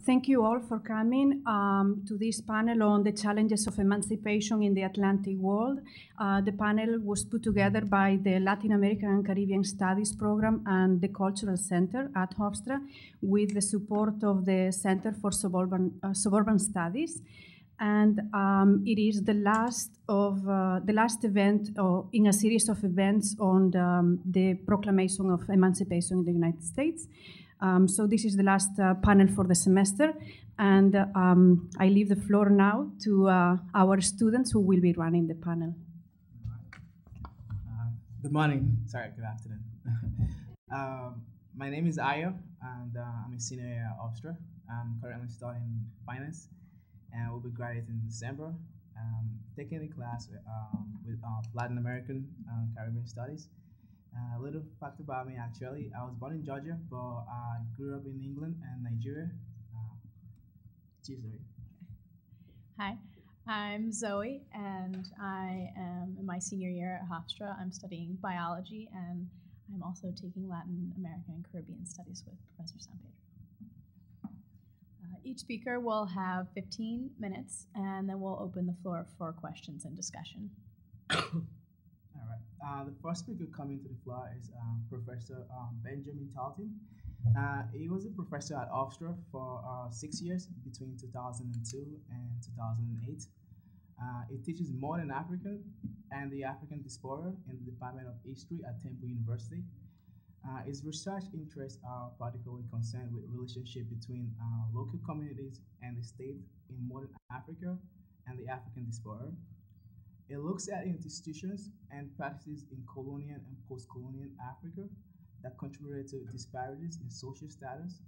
Thank you all for coming to this panel on the challenges of emancipation in the Atlantic world. The panel was put together by the Latin American and Caribbean Studies Program and the Cultural Center at Hofstra with the support of the Center for Suburban Studies. And it is the last event in a series of events on the proclamation of emancipation in the United States. So this is the last panel for the semester, and I leave the floor now to our students who will be running the panel. Good morning. Sorry, good afternoon. My name is Ayo, and I'm a senior here at Hofstra. I'm currently studying finance, and will be graduating in December. Taking a class with Latin American and Caribbean Studies. A little fact about me, actually. I was born in Georgia, but I grew up in England and Nigeria. Zoe. Hi, I'm Zoe, and I am in my senior year at Hofstra. I'm studying biology, and I'm also taking Latin American and Caribbean Studies with Professor San Pedro. Each speaker will have 15 minutes, and then we'll open the floor for questions and discussion. All right. The first speaker coming to the floor is Professor Benjamin Talton. He was a professor at Hofstra for 6 years between 2002 and 2008. He teaches modern African and the African diaspora in the Department of History at Temple University. His research interests are particularly concerned with relationship between local communities and the state in modern Africa and the African diaspora. It looks at institutions and practices in colonial and post-colonial Africa that contributed to disparities in social status,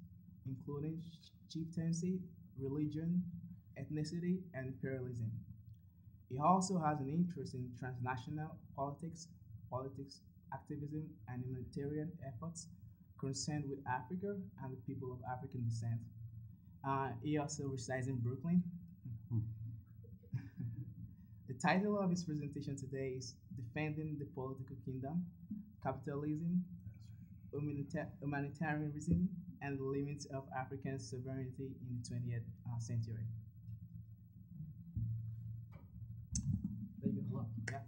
including chieftaincy, religion, ethnicity, and imperialism. He also has an interest in transnational politics, activism, and humanitarian efforts concerned with Africa and the people of African descent. He also resides in Brooklyn. The title of his presentation today is Defending the Political Kingdom, Capitalism, Humanitarianism, and the Limits of African Sovereignty in the 20th Century. There you go. Yeah.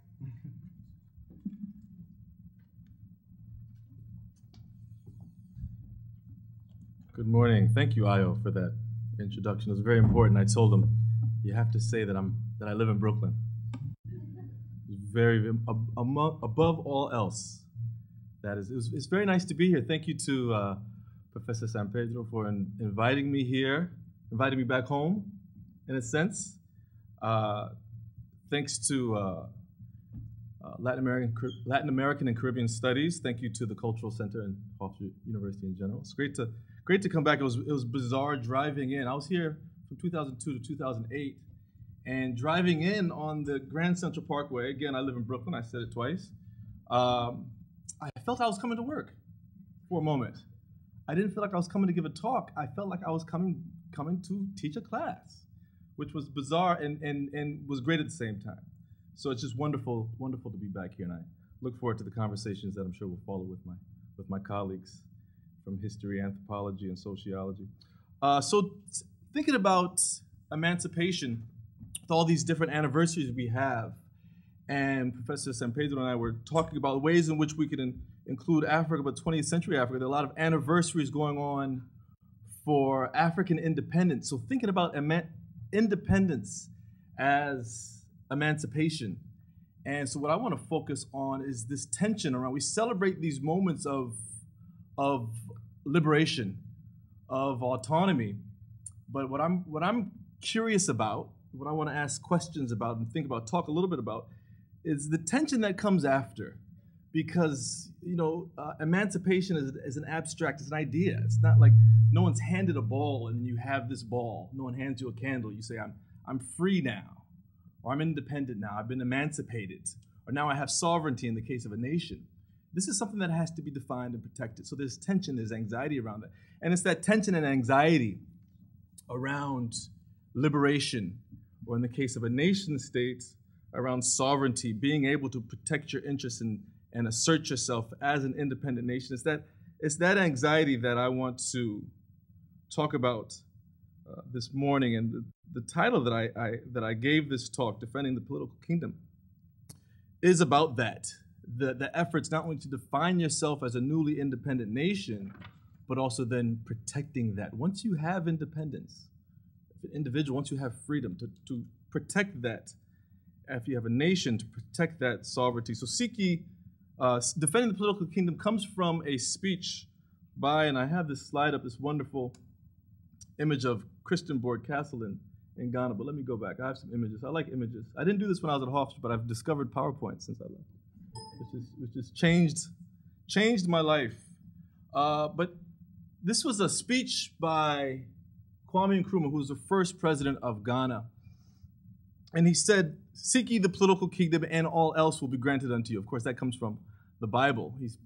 Good morning. Thank you, Ayo, for that introduction. It was very important. I told him, you have to say that I live in Brooklyn. Very above all else. It's very nice to be here. Thank you to Professor San Pedro for inviting me here, inviting me back home, in a sense. Thanks to Latin American and Caribbean Studies. Thank you to the Cultural Center and Hofstra University in general. It's great to come back. It was bizarre driving in. I was here from 2002 to 2008. And driving in on the Grand Central Parkway, again, I live in Brooklyn, I said it twice, I felt I was coming to work for a moment. I didn't feel like I was coming to give a talk. I felt like I was coming to teach a class, which was bizarre and was great at the same time. So it's just wonderful to be back here, and I look forward to the conversations that I'm sure will follow with my colleagues from history, anthropology, and sociology. So thinking about emancipation, with all these different anniversaries we have, and Professor San Pedro and I were talking about ways in which we could include Africa, but 20th century Africa. There are a lot of anniversaries going on for African independence. So thinking about independence as emancipation. And so what I want to focus on is this tension around, we celebrate these moments of liberation, of autonomy, but what I'm curious about, what I want to ask questions about and think about, talk a little bit about, is the tension that comes after. Because, emancipation is an abstract, it's an idea. It's not like no one's handed a ball and you have this ball. No one hands you a candle. You say, I'm free now, or I'm independent now, I've been emancipated, or now I have sovereignty in the case of a nation. This is something that has to be defined and protected. So there's tension, there's anxiety around that. And it's that tension and anxiety around liberation, or in the case of a nation state, around sovereignty, being able to protect your interests and assert yourself as an independent nation. It's that anxiety that I want to talk about this morning, and the title that I gave this talk, Defending the Political Kingdom, is about that. The efforts not only to define yourself as a newly independent nation, but also then protecting that. Once you have independence, as an individual, once you have freedom, to protect that. If you have a nation, to protect that sovereignty. So Siki, Defending the Political Kingdom, comes from a speech by, and I have this slide up, this wonderful image of Chistianborg Castle in Ghana. But let me go back. I have some images. I like images. I didn't do this when I was at Hofstra, but I've discovered PowerPoint since I left, which has changed my life. But this was a speech by Kwame Nkrumah, who was the first president of Ghana. And he said, "Seek ye the political kingdom, and all else will be granted unto you." Of course, that comes from the Bible. He's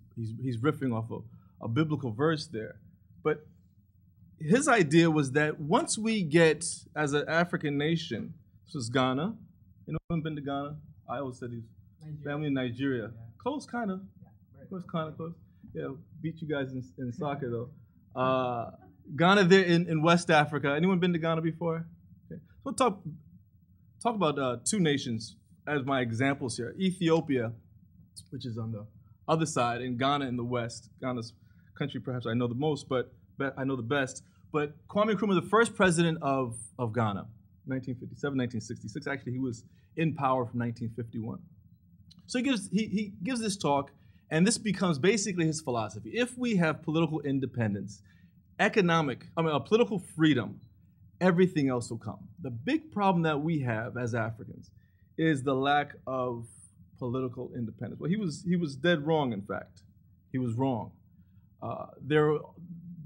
riffing off a biblical verse there. But his idea was that once we get, as an African nation, this was Ghana. Anyone been to Ghana? I always said he's family in Nigeria. Yeah. Close, kind of. Yeah, kind of close. Yeah, beat you guys in soccer, though. Ghana there in West Africa. Anyone been to Ghana before? Okay. So we'll talk about two nations as my examples here. Ethiopia, which is on the other side, and Ghana in the west. Ghana's country perhaps I know the most, but I know the best. But Kwame Nkrumah, the first president of Ghana, 1957, 1966. Actually, he was in power from 1951. So he gives this talk, and this becomes basically his philosophy. If we have political independence, political freedom, everything else will come. The big problem that we have as Africans is the lack of political independence. Well, he was dead wrong, in fact. He was wrong.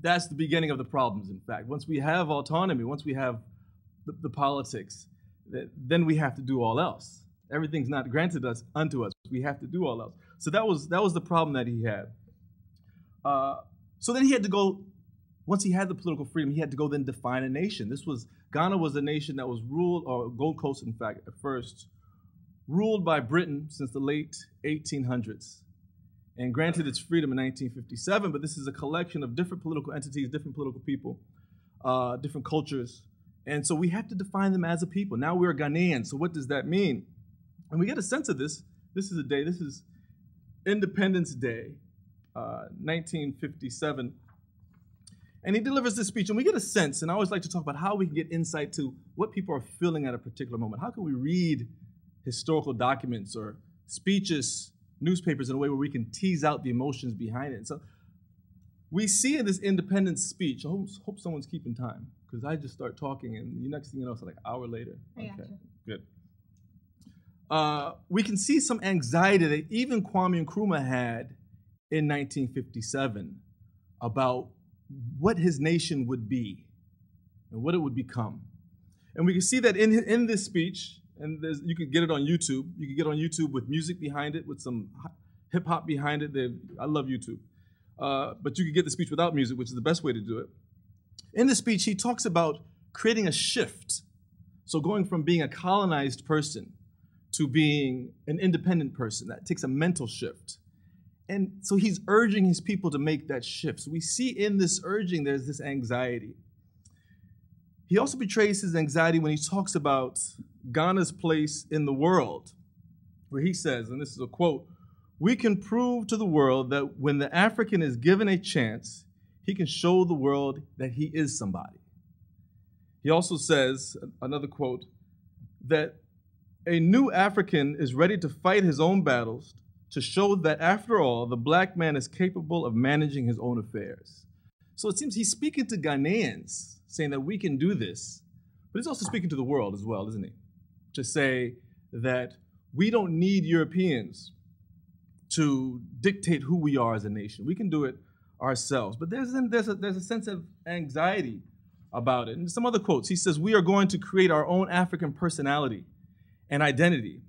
That's the beginning of the problems, in fact. Once we have autonomy, once we have the politics, then we have to do all else. Everything's not granted unto us. We have to do all else. So that was the problem that he had. So then he had to go. Once he had the political freedom, he had to go then define a nation. Ghana was a nation that was ruled, or Gold Coast, in fact, at first, ruled by Britain since the late 1800s, and granted its freedom in 1957. But this is a collection of different political entities, different political people, different cultures, and so we have to define them as a people. Now we're Ghanaians, so what does that mean? And we get a sense of this. This is Independence Day, 1957. And he delivers this speech, and we get a sense, and I always like to talk about how we can get insight to what people are feeling at a particular moment. How can we read historical documents or speeches, newspapers, in a way where we can tease out the emotions behind it? And so we see in this independence speech, I hope someone's keeping time, because I just start talking, and the next thing you know, it's like an hour later. Okay, good. We can see some anxiety that even Kwame Nkrumah had in 1957 about what his nation would be and what it would become. And we can see that in this speech, and you can get it on YouTube. You can get it on YouTube with music behind it, with some hip-hop behind it. I love YouTube. But you can get the speech without music, which is the best way to do it. In the speech, he talks about creating a shift. So going from being a colonized person to being an independent person, that takes a mental shift. And so he's urging his people to make that shift. So we see in this urging, there's this anxiety. He also betrays his anxiety when he talks about Ghana's place in the world, where he says, and this is a quote, "We can prove to the world that when the African is given a chance, he can show the world that he is somebody." He also says, another quote, that a new African is ready to fight his own battles to show that, after all, the black man is capable of managing his own affairs. So it seems he's speaking to Ghanaians, saying that we can do this, but he's also speaking to the world as well, isn't he? To say that we don't need Europeans to dictate who we are as a nation. We can do it ourselves. But there's a sense of anxiety about it. And some other quotes. He says, "We are going to create our own African personality and identity.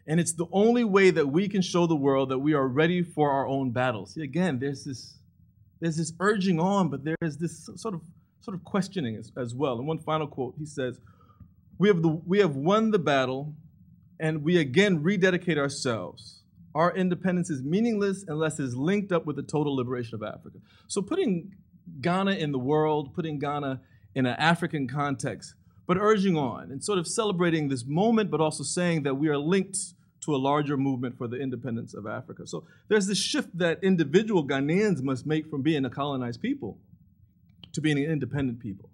And it's the only way that we can show the world that we are ready for our own battles." See, again, there's this urging on, but there's this sort of questioning as well. And one final quote, he says, we have won the battle, and we again rededicate ourselves. Our independence is meaningless unless it is linked up with the total liberation of Africa." So putting Ghana in the world, putting Ghana in an African context, but urging on and sort of celebrating this moment, but also saying that we are linked to a larger movement for the independence of Africa. So there's this shift that individual Ghanaians must make from being a colonized people to being an independent people.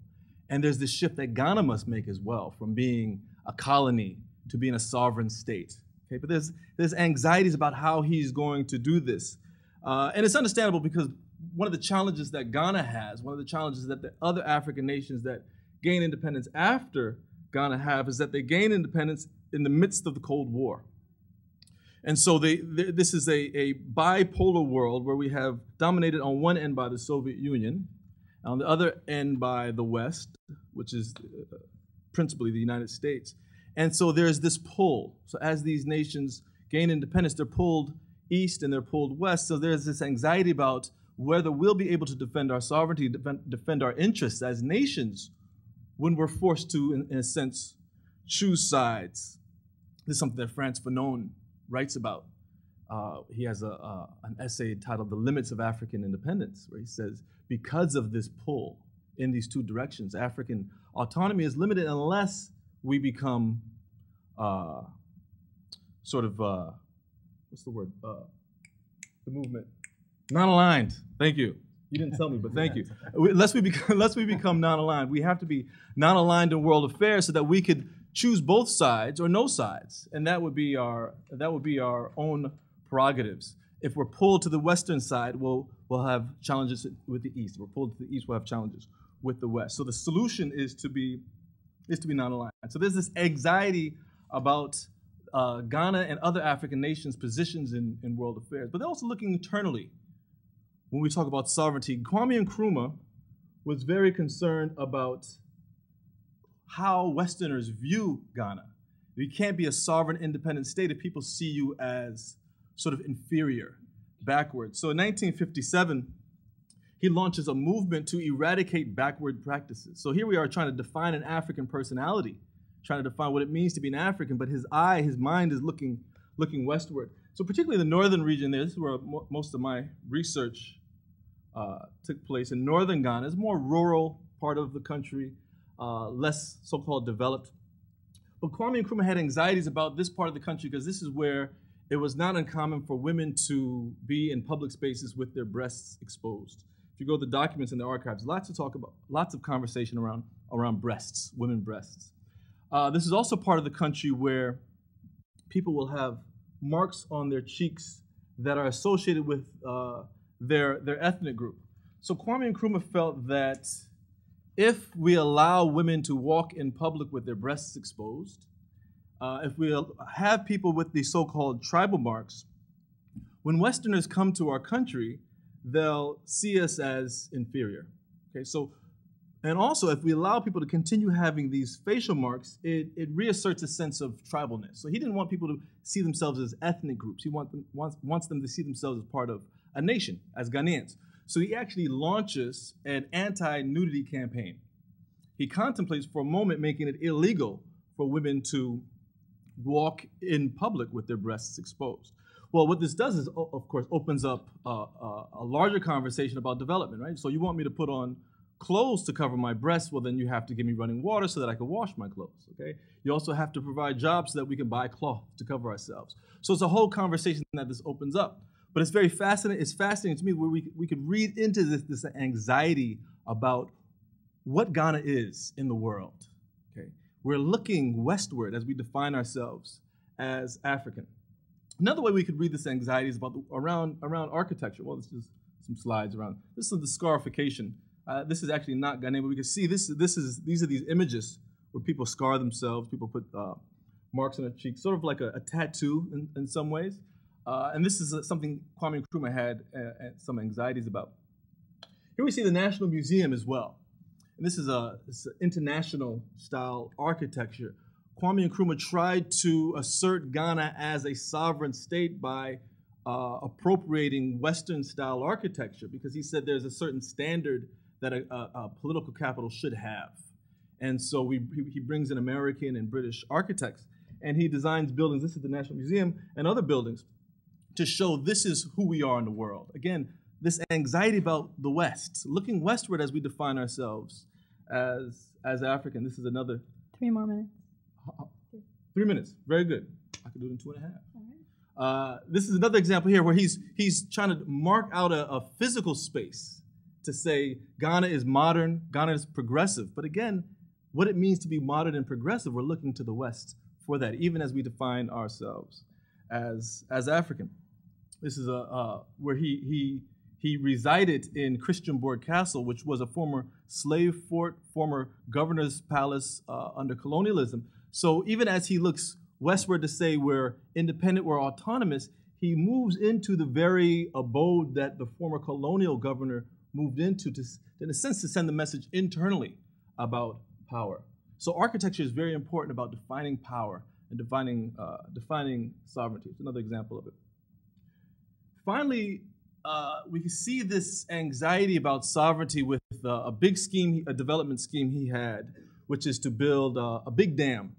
And there's this shift that Ghana must make as well, from being a colony to being a sovereign state. Okay, but there's anxieties about how he's going to do this. And it's understandable, because one of the challenges that Ghana has, one of the challenges that the other African nations that gain independence after Ghana have, is that they gain independence in the midst of the Cold War. And so this is a bipolar world where we have dominated on one end by the Soviet Union, on the other end by the West, which is principally the United States. And so there's this pull. So as these nations gain independence, they're pulled east and they're pulled west. So there's this anxiety about whether we'll be able to defend our sovereignty, defend our interests as nations when we're forced to, in a sense, choose sides. This is something that Frantz Fanon writes about. He has an essay titled "The Limits of African Independence," where he says, because of this pull in these two directions, African autonomy is limited unless we become sort of, what's the word? The movement. Non-aligned. Thank you. You didn't tell me, but thank you. Unless we become non-aligned. We have to be non-aligned in world affairs so that we could choose both sides or no sides, and that would be our own prerogatives. If we're pulled to the western side, we'll have challenges with the east. If we're pulled to the east, we'll have challenges with the west. So the solution is to be non-aligned. So there's this anxiety about Ghana and other African nations' positions in world affairs, but they're also looking internally. When we talk about sovereignty, Kwame Nkrumah was very concerned about how Westerners view Ghana. You can't be a sovereign, independent state if people see you as sort of inferior, backwards. So in 1957, he launches a movement to eradicate backward practices. So here we are trying to define an African personality, trying to define what it means to be an African, but his mind is looking westward. So particularly the northern region there, this is where most of my research took place. In northern Ghana, it's a more rural part of the country, less so-called developed. But Kwame Nkrumah had anxieties about this part of the country because this is where it was not uncommon for women to be in public spaces with their breasts exposed. If you go to the documents in the archives, lots of conversation around breasts, women breasts. This is also part of the country where people will have marks on their cheeks that are associated with their ethnic group. So Kwame Nkrumah felt that if we allow women to walk in public with their breasts exposed, if we have people with these so-called tribal marks, when Westerners come to our country, they'll see us as inferior. Okay, so, and also if we allow people to continue having these facial marks, it reasserts a sense of tribalness. So he didn't want people to see themselves as ethnic groups. He wants them to see themselves as part of a nation, as Ghanaians. So he actually launches an anti-nudity campaign. He contemplates for a moment making it illegal for women to walk in public with their breasts exposed. Well, what this does is, of course, opens up a larger conversation about development, right? So you want me to put on clothes to cover my breasts, well, then you have to give me running water so that I can wash my clothes, okay? You also have to provide jobs so that we can buy cloth to cover ourselves. So it's a whole conversation that this opens up. But it's very fascinating. It's fascinating to me where we could read into this anxiety about what Ghana is in the world. Okay, we're looking westward as we define ourselves as African. Another way we could read this anxiety is about around architecture. Well, this is some slides around. This is the scarification. This is actually not Ghanaian, but we can see these are these images where people scar themselves. People put marks on their cheeks, sort of like a tattoo in some ways. And this is something Kwame Nkrumah had some anxieties about. Here we see the National Museum as well. And this is an international style architecture. Kwame Nkrumah tried to assert Ghana as a sovereign state by appropriating Western style architecture because he said there's a certain standard that a political capital should have. And so he brings in American and British architects and he designs buildings. This is the National Museum and other buildings to show this is who we are in the world. Again, this anxiety about the West, looking westward as we define ourselves as African. This is another 3 more minutes. 3 minutes. Very good. I can do it in 2.5. All right. This is another example here where he's trying to mark out a physical space to say Ghana is modern, Ghana is progressive. But again, what it means to be modern and progressive, we're looking to the West for that, even as we define ourselves as African. This is where he resided in Chistianborg Castle, which was a former slave fort, former governor's palace under colonialism. So even as he looks westward to say we're independent, we're autonomous, he moves into the very abode that the former colonial governor moved into, in a sense, to send the message internally about power. So architecture is very important about defining power and defining sovereignty. It's another example of it. Finally, we can see this anxiety about sovereignty with a big scheme, a development scheme he had, which is to build a big dam.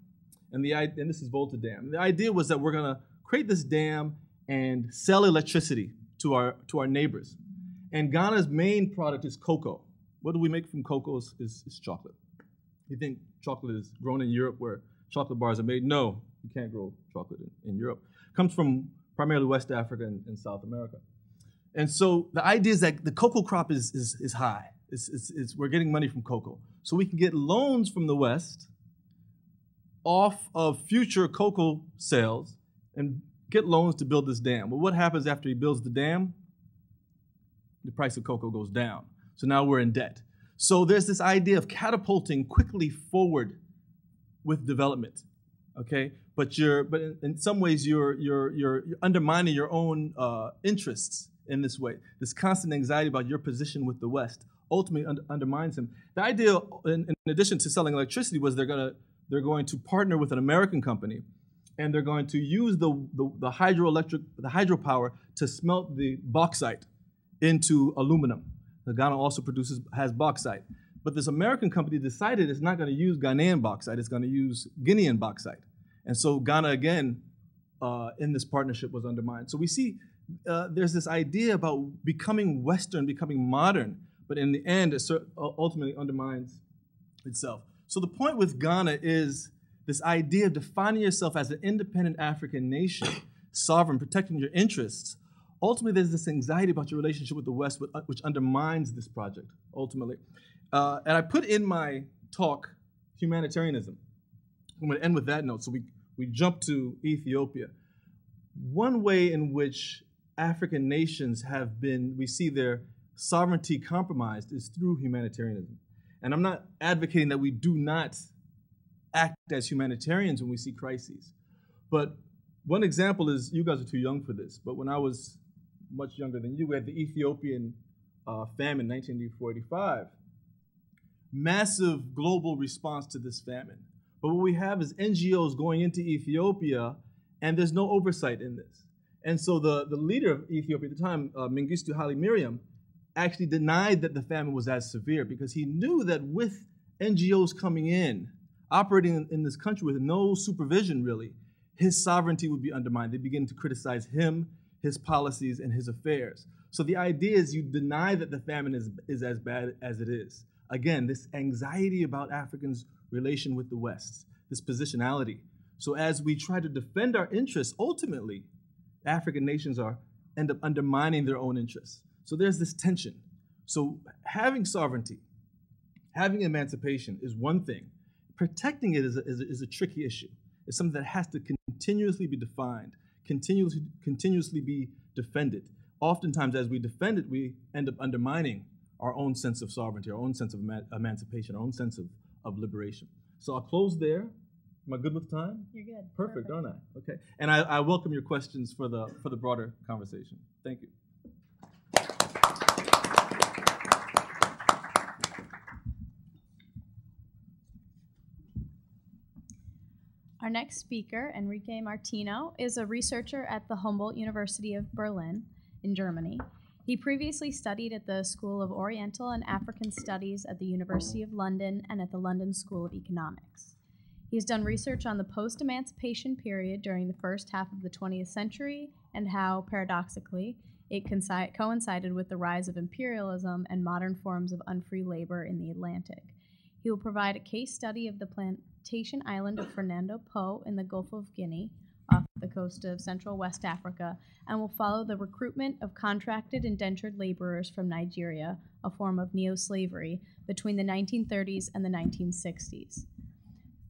And this is Volta Dam. The idea was that we're going to create this dam and sell electricity to our neighbors. And Ghana's main product is cocoa. What do we make from cocoa is chocolate. You think chocolate is grown in Europe where chocolate bars are made? No, you can't grow chocolate in Europe. It comes from primarily West Africa and South America. And so the idea is that the cocoa crop is high. We're getting money from cocoa. So we can get loans from the West off of future cocoa sales and get loans to build this dam. Well, what happens after he builds the dam? The price of cocoa goes down. So now we're in debt. So there's this idea of catapulting quickly forward with development, okay? But in some ways you're undermining your own interests in this way. This constant anxiety about your position with the West ultimately undermines him. The idea, in addition to selling electricity, was they're going to partner with an American company, and they're going to use the hydropower to smelt the bauxite into aluminum. Ghana also has bauxite. But this American company decided it's not going to use Ghanaian bauxite, it's going to use Guinean bauxite. And so Ghana, again, in this partnership was undermined. So we see there's this idea about becoming Western, becoming modern, but in the end, it ultimately undermines itself. So the point with Ghana is this idea of defining yourself as an independent African nation, sovereign, protecting your interests. Ultimately, there's this anxiety about your relationship with the West, which undermines this project, ultimately. And I put in my talk humanitarianism. I'm going to end with that note. So we jump to Ethiopia. One way in which African nations we see their sovereignty compromised is through humanitarianism. And I'm not advocating that we do not act as humanitarians when we see crises. But one example is, you guys are too young for this, but when I was much younger than you, we had the Ethiopian famine, 1984-85. Massive global response to this famine. But what we have is NGOs going into Ethiopia, and there's no oversight in this. And so the leader of Ethiopia at the time, Mengistu Haile Mariam, actually denied that the famine was as severe because he knew that with NGOs coming in, operating in this country with no supervision really, his sovereignty would be undermined. They begin to criticize him, his policies, and his affairs. So the idea is you deny that the famine is as bad as it is. Again, this anxiety about Africans' relation with the West, this positionality. So as we try to defend our interests, ultimately, African nations end up undermining their own interests. So there's this tension. So having sovereignty, having emancipation is one thing. Protecting it is a tricky issue. It's something that has to continuously be defined, continuously be defended. Oftentimes, as we defend it, we end up undermining our own sense of sovereignty, our own sense of emancipation, our own sense of liberation. So I'll close there. Am I good with time? You're good. Perfect, aren't I? Okay. And I welcome your questions for the broader conversation. Thank you. Our next speaker, Enrique Martino, is a researcher at the Humboldt University of Berlin in Germany. He previously studied at the School of Oriental and African Studies at the University of London and at the London School of Economics. He has done research on the post-emancipation period during the first half of the 20th century and how, paradoxically, it coincided with the rise of imperialism and modern forms of unfree labor in the Atlantic. He will provide a case study of the plantation island of Fernando Po in the Gulf of Guinea, off the coast of Central West Africa, and will follow the recruitment of contracted indentured laborers from Nigeria, a form of neo-slavery, between the 1930s and the 1960s.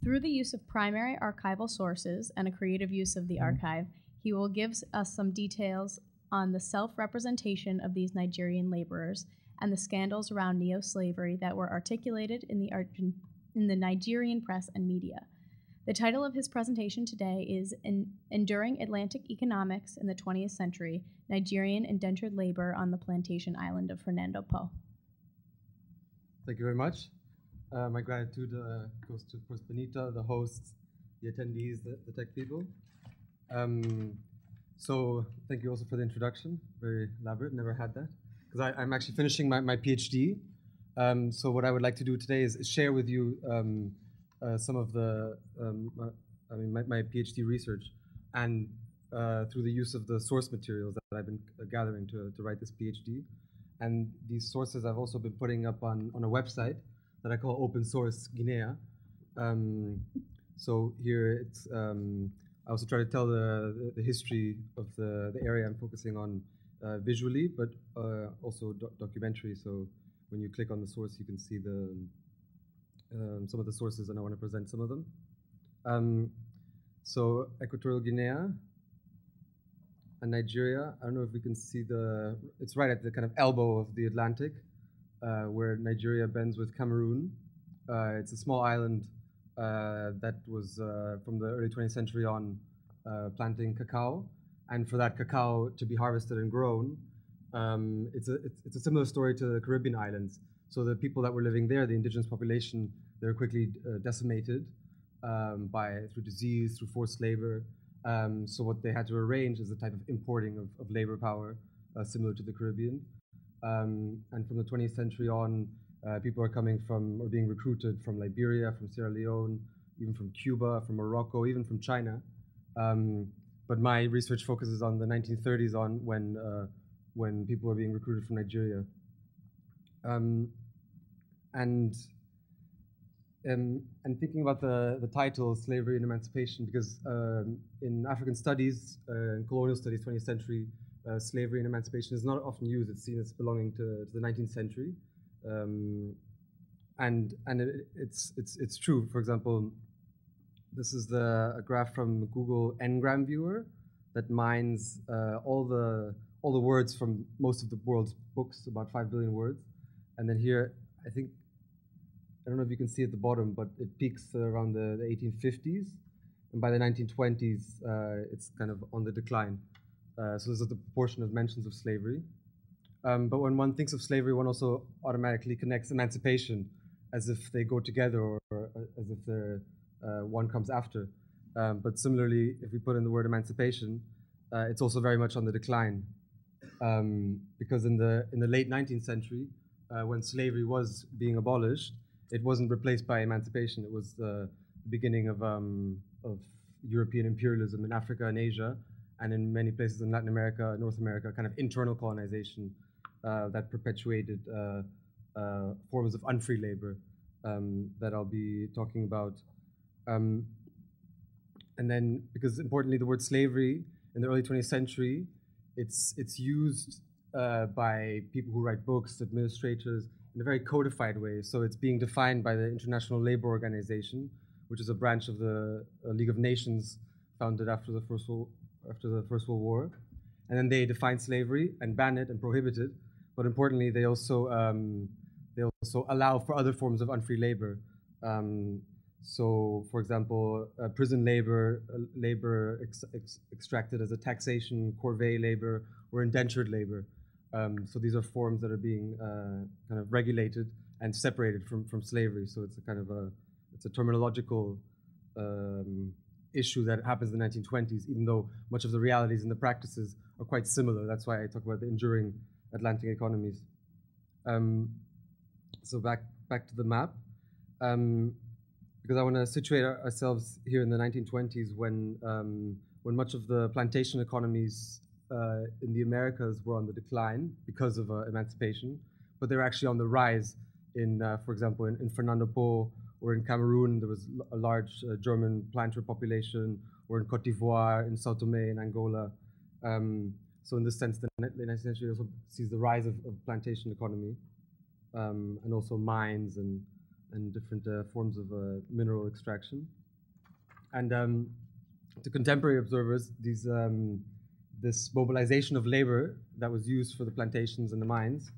Through the use of primary archival sources and a creative use of the archive, he will give us some details on the self-representation of these Nigerian laborers and the scandals around neo-slavery that were articulated in the Nigerian press and media. The title of his presentation today is Enduring Atlantic Economics in the 20th Century, Nigerian Indentured Labor on the Plantation Island of Fernando Po. Thank you very much. My gratitude goes to, of course, Benita, the hosts, the attendees, the tech people. So thank you also for the introduction. Very elaborate, never had that. Because I'm actually finishing my PhD. So what I would like to do today is share with you some of the, my PhD research, and through the use of the source materials that I've been gathering to write this PhD. And these sources I've also been putting up on a website that I call Open Source Guinea. So here it's, I also try to tell the history of the area I'm focusing on visually, but also documentary. So when you click on the source, you can see the some of the sources, and I want to present some of them. So Equatorial Guinea and Nigeria. I don't know if we can see it's right at the kind of elbow of the Atlantic, where Nigeria bends with Cameroon. It's a small island that was from the early 20th century on planting cacao, and for that cacao to be harvested and grown, it's a similar story to the Caribbean islands. So the people that were living there, the indigenous population, they were quickly decimated through disease, through forced labor. So what they had to arrange is a type of importing of labor power, similar to the Caribbean. And from the 20th century on, people are coming from, or being recruited from Liberia, from Sierra Leone, even from Cuba, from Morocco, even from China. But my research focuses on the 1930s on when people are being recruited from Nigeria. And thinking about the title, Slavery and Emancipation, because in African studies, in colonial studies, 20th century, slavery and emancipation is not often used. It's seen as belonging to the 19th century. And it's true. For example, this is a graph from Google Ngram Viewer that mines all the words from most of the world's books, about 5 billion words. And then here, I don't know if you can see at the bottom, but it peaks around the 1850s. And by the 1920s, it's kind of on the decline. So this is the proportion of mentions of slavery. But when one thinks of slavery, one also automatically connects emancipation as if they go together, or as if one comes after. But similarly, if we put in the word emancipation, it's also very much on the decline. Because in the late 19th century, when slavery was being abolished, it wasn't replaced by emancipation. It was the beginning of European imperialism in Africa and Asia, and in many places in Latin America, North America, kind of internal colonization that perpetuated forms of unfree labor that I'll be talking about. And then, because importantly, the word slavery in the early 20th century, it's used by people who write books, administrators, in a very codified way. So it's being defined by the International Labor Organization, which is a branch of the League of Nations founded after the First World War. And then they define slavery and ban it and prohibit it. But importantly, they also allow for other forms of unfree labor. So, for example, prison labor, extracted as a taxation, corvée labor, or indentured labor. So these are forms that are being kind of regulated and separated from slavery. So it's a kind of it's a terminological issue that happens in the 1920s, even though much of the realities and the practices are quite similar. That's why I talk about the enduring Atlantic economies. So back to the map, because I want to situate ourselves here in the 1920s when much of the plantation economies in the Americas were on the decline because of emancipation, but they're actually on the rise for example, in Fernando or in Cameroon, there was a large German planter population, or in Cote d'Ivoire, in Sao Tome, in Angola. So in this sense, the 19th century also sees the rise of plantation economy, and also mines and different forms of mineral extraction. And to contemporary observers, this mobilization of labor that was used for the plantations and the mines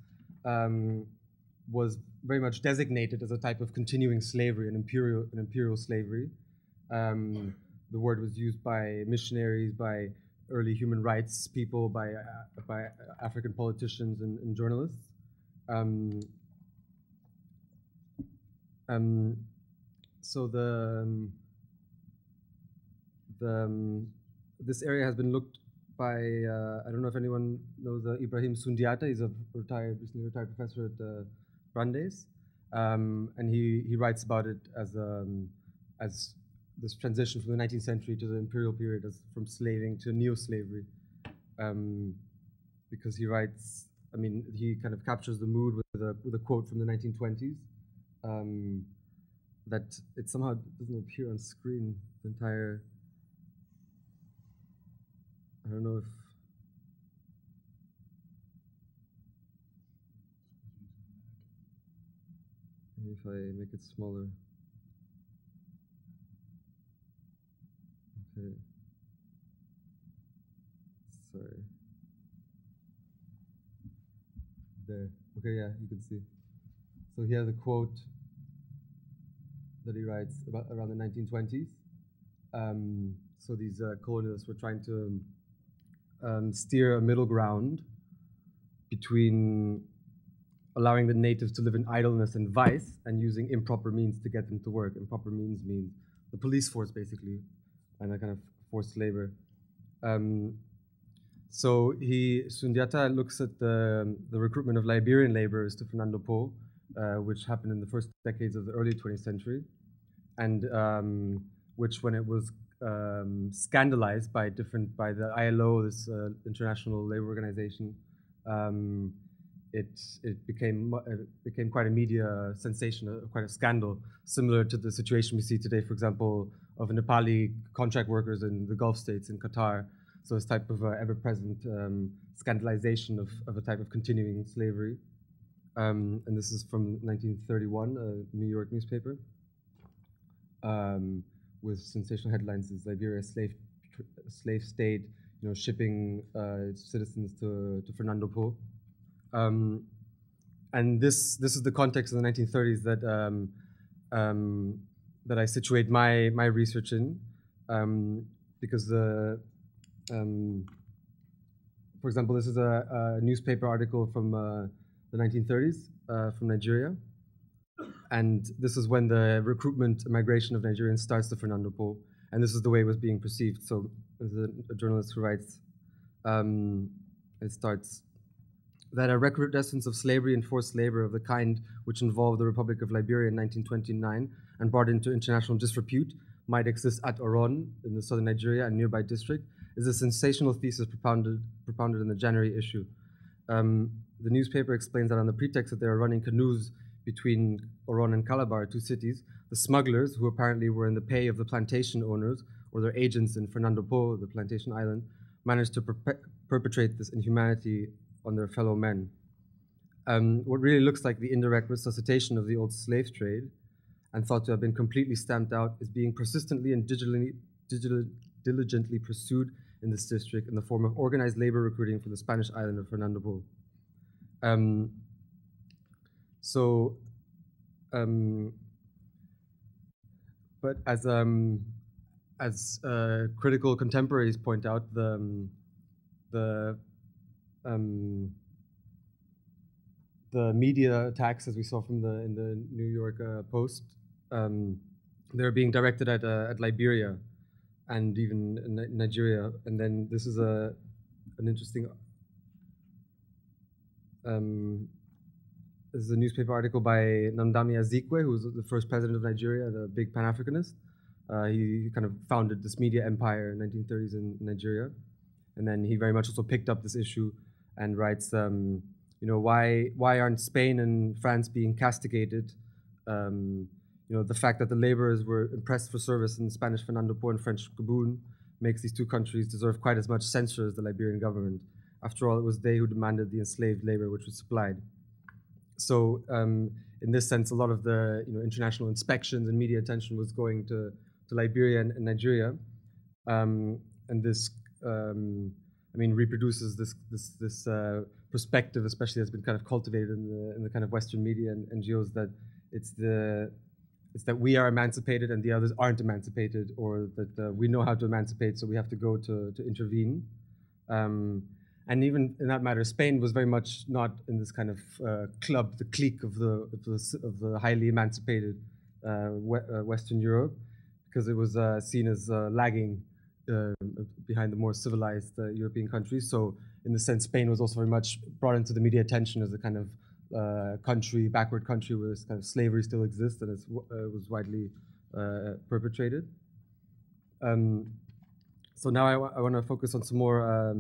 was very much designated as a type of continuing slavery, an imperial slavery. The word was used by missionaries, by early human rights people, by African politicians and journalists. So this area has been looked by, I don't know if anyone knows Ibrahim Sundiata. He's a recently retired professor at Brandeis, and he writes about it as this transition from the 19th century to the imperial period, as from slaving to neo-slavery, because he writes, I mean, he kind of captures the mood with a quote from the 1920s, that it somehow doesn't appear on screen, the entire, I don't know if I make it smaller. Okay. Sorry. There. Okay, yeah, you can see. So here the quote that he writes about around the 1920s. So these colonialists were trying to steer a middle ground between allowing the natives to live in idleness and vice and using improper means to get them to work. Improper means mean the police force, basically, and a kind of forced labor. So Sundiata looks at the recruitment of Liberian laborers to Fernando Po, which happened in the first decades of the early 20th century, and which, when it was scandalized by the ILO, this international labor organization, it became quite a media sensation, quite a scandal, similar to the situation we see today, for example, of Nepali contract workers in the Gulf states, in Qatar. So this type of ever-present scandalization of a type of continuing slavery. And this is from 1931, a New York newspaper, with sensational headlines: "Is Liberia a slave state? You know, shipping citizens to Fernando Po." And this is the context of the 1930s that I situate my research in, because for example, this is a newspaper article from the 1930s from Nigeria, and this is when the recruitment and migration of Nigerians starts to Fernando Po, and this is the way it was being perceived. So there's a journalist who writes, it starts that a recrudescence of slavery and forced labor of the kind which involved the Republic of Liberia in 1929 and brought into international disrepute might exist at Oron in the southern Nigeria and nearby district is a sensational thesis propounded in the January issue. The newspaper explains that on the pretext that they are running canoes between Oron and Calabar, two cities, the smugglers, who apparently were in the pay of the plantation owners or their agents in Fernando Po, the plantation island, managed to perpetrate this inhumanity on their fellow men. What really looks like the indirect resuscitation of the old slave trade, and thought to have been completely stamped out, is being persistently and diligently pursued in this district in the form of organized labor recruiting for the Spanish island of Fernando Po. But as critical contemporaries point out, the media attacks, as we saw in the New York Post, they're being directed at Liberia and even Nigeria. And then this is an interesting. This is a newspaper article by Nnamdi Azikiwe, who was the first president of Nigeria, the big Pan-Africanist. He kind of founded this media empire in the 1930s in Nigeria. And then he very much also picked up this issue and writes, why aren't Spain and France being castigated? The fact that the laborers were impressed for service in the Spanish Fernando Po and French Gabon makes these two countries deserve quite as much censure as the Liberian government. After all, it was they who demanded the enslaved labor which was supplied. So in this sense, a lot of the international inspections and media attention was going to Liberia and Nigeria, and this reproduces this perspective, especially that's been kind of cultivated in the kind of Western media and NGOs, that it's that we are emancipated and the others aren't emancipated, or that we know how to emancipate, so we have to go to intervene. And even in that matter, Spain was very much not in this kind of club, the clique of the highly emancipated Western Europe, because it was seen as lagging behind the more civilized European countries. So in the sense, Spain was also very much brought into the media attention as a kind of backward country where this kind of slavery still exists and it was widely perpetrated. So now I want to focus on some more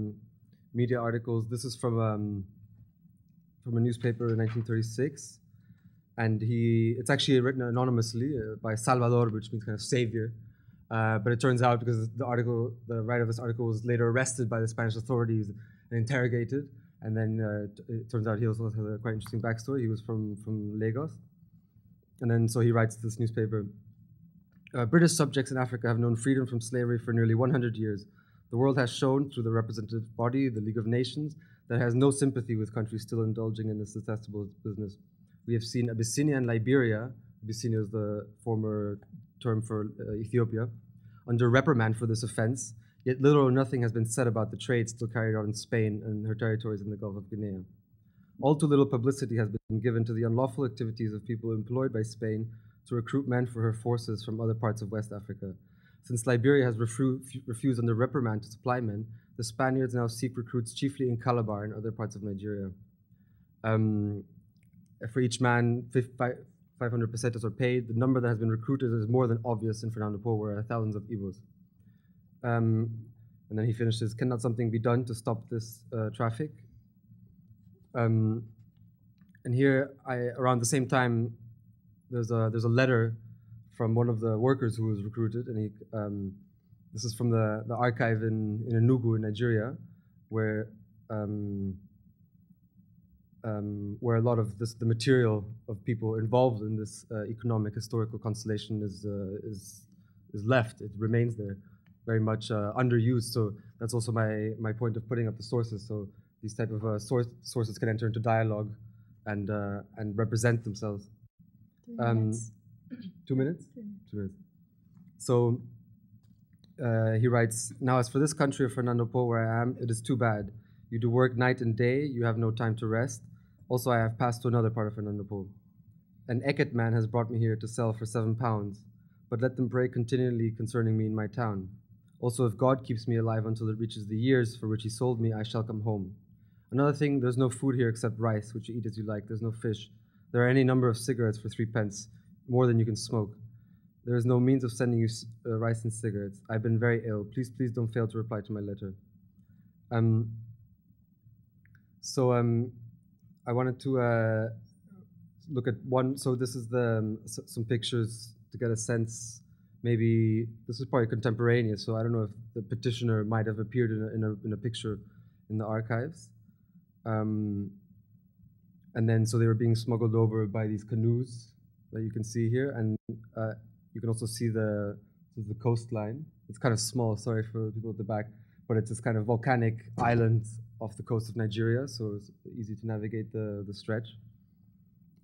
media articles. This is from a newspaper in 1936, and it's actually written anonymously by Salvador, which means kind of savior. But it turns out, because the writer of this article was later arrested by the Spanish authorities and interrogated, and then it turns out he also has a quite interesting backstory. He was from Lagos, and then so he writes this newspaper. British subjects in Africa have known freedom from slavery for nearly 100 years. The world has shown, through the representative body, the League of Nations, that it has no sympathy with countries still indulging in this detestable business. We have seen Abyssinia and Liberia, Abyssinia is the former term for Ethiopia, under reprimand for this offense, yet little or nothing has been said about the trade still carried out in Spain and her territories in the Gulf of Guinea. All too little publicity has been given to the unlawful activities of people employed by Spain to recruit men for her forces from other parts of West Africa. Since Liberia has refused under reprimand to supply men, the Spaniards now seek recruits chiefly in Calabar and other parts of Nigeria. For each man, 500 pesetas are paid. The number that has been recruited is more than obvious in Fernando Po, where thousands of Igbos. And then he finishes, cannot something be done to stop this traffic? And here, around the same time, there's a letter from one of the workers who was recruited, and this is from the archive in Enugu in Nigeria, where a lot of the material of people involved in this economic historical constellation is left. It remains there, very much underused. So that's also my point of putting up the sources. So these type of sources can enter into dialogue and represent themselves. 3 minutes. 2 minutes? 2 minutes. So he writes, now as for this country of Fernando Po where I am, it is too bad. You do work night and day, you have no time to rest. Also, I have passed to another part of Fernando Po. An Eket man has brought me here to sell for £7, but let them pray continually concerning me in my town. Also, if God keeps me alive until it reaches the years for which he sold me, I shall come home. Another thing, there's no food here except rice, which you eat as you like. There's no fish. There are any number of cigarettes for 3 pence, more than you can smoke. There is no means of sending you rice and cigarettes. I've been very ill. Please don't fail to reply to my letter. I wanted to look at one. So this is some pictures to get a sense. Maybe this is probably contemporaneous. So I don't know if the petitioner might have appeared in a picture in the archives. And then so they were being smuggled over by these canoes that you can see here, and you can also see the coastline. It's kind of small. Sorry for the people at the back, but it's this kind of volcanic island off the coast of Nigeria, so it's easy to navigate the stretch.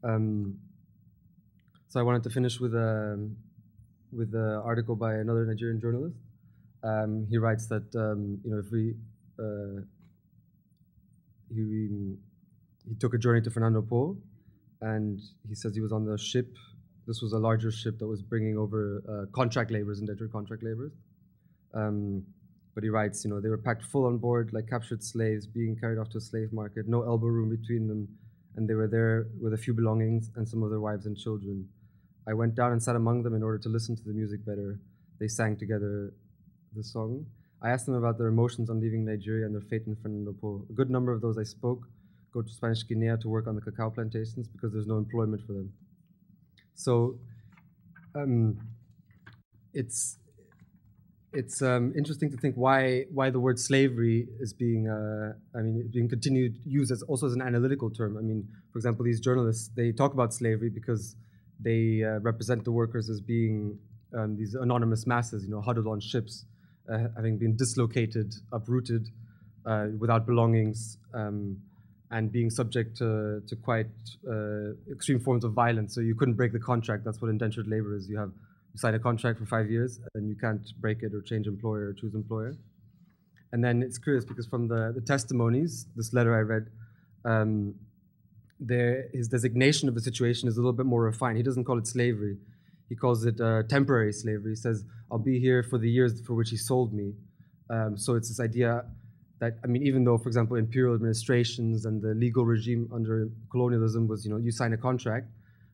So I wanted to finish with an article by another Nigerian journalist. He writes that he took a journey to Fernando Po, and he says he was on the ship. This was a larger ship that was bringing over contract laborers, indentured contract laborers. But he writes, they were packed full on board like captured slaves being carried off to a slave market, no elbow room between them, and they were there with a few belongings and some of their wives and children. I went down and sat among them in order to listen to the music better. They sang together the song. I asked them about their emotions on leaving Nigeria and their fate in Fernando Po. A good number of those I spoke go to Spanish Guinea to work on the cacao plantations because there's no employment for them. So it's interesting to think why the word slavery is being being continued used as also as an analytical term. I mean, for example, these journalists, they talk about slavery because they represent the workers as being these anonymous masses, huddled on ships, having been dislocated, uprooted, without belongings, and being subject to quite extreme forms of violence. So you couldn't break the contract. That's what indentured labor is. You sign a contract for 5 years, and you can't break it or change employer or choose employer. And then it's curious because from the testimonies, this letter I read, his designation of the situation is a little bit more refined. He doesn't call it slavery. He calls it temporary slavery. He says, I'll be here for the years for which he sold me. So it's this idea that, even though, for example, imperial administrations and the legal regime under colonialism was, you sign a contract,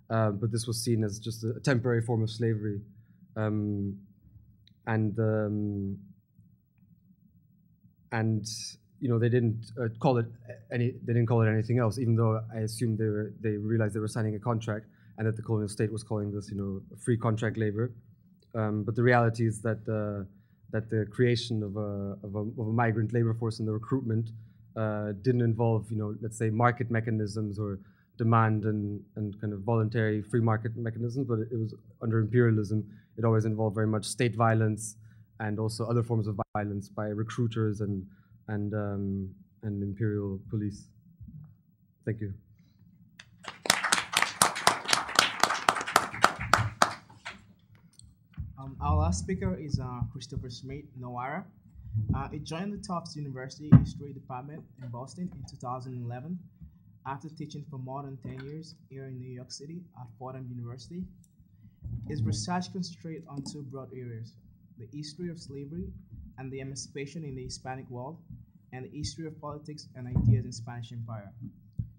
but this was seen as just a temporary form of slavery. They didn't call it anything else, even though I assume they realized they were signing a contract and that the colonial state was calling this, free contract labor. But the reality is that the creation of a migrant labor force and the recruitment didn't involve, let's say, market mechanisms or demand and kind of voluntary free market mechanisms, but it was under imperialism. It always involved very much state violence and also other forms of violence by recruiters and imperial police. Thank you. Our last speaker is Christopher Schmitd-Nowara. He joined the Tufts University History Department in Boston in 2011 after teaching for more than 10 years here in New York City at Fordham University. His research concentrates on two broad areas: the history of slavery and the emancipation in the Hispanic world, and the history of politics and ideas in Spanish Empire,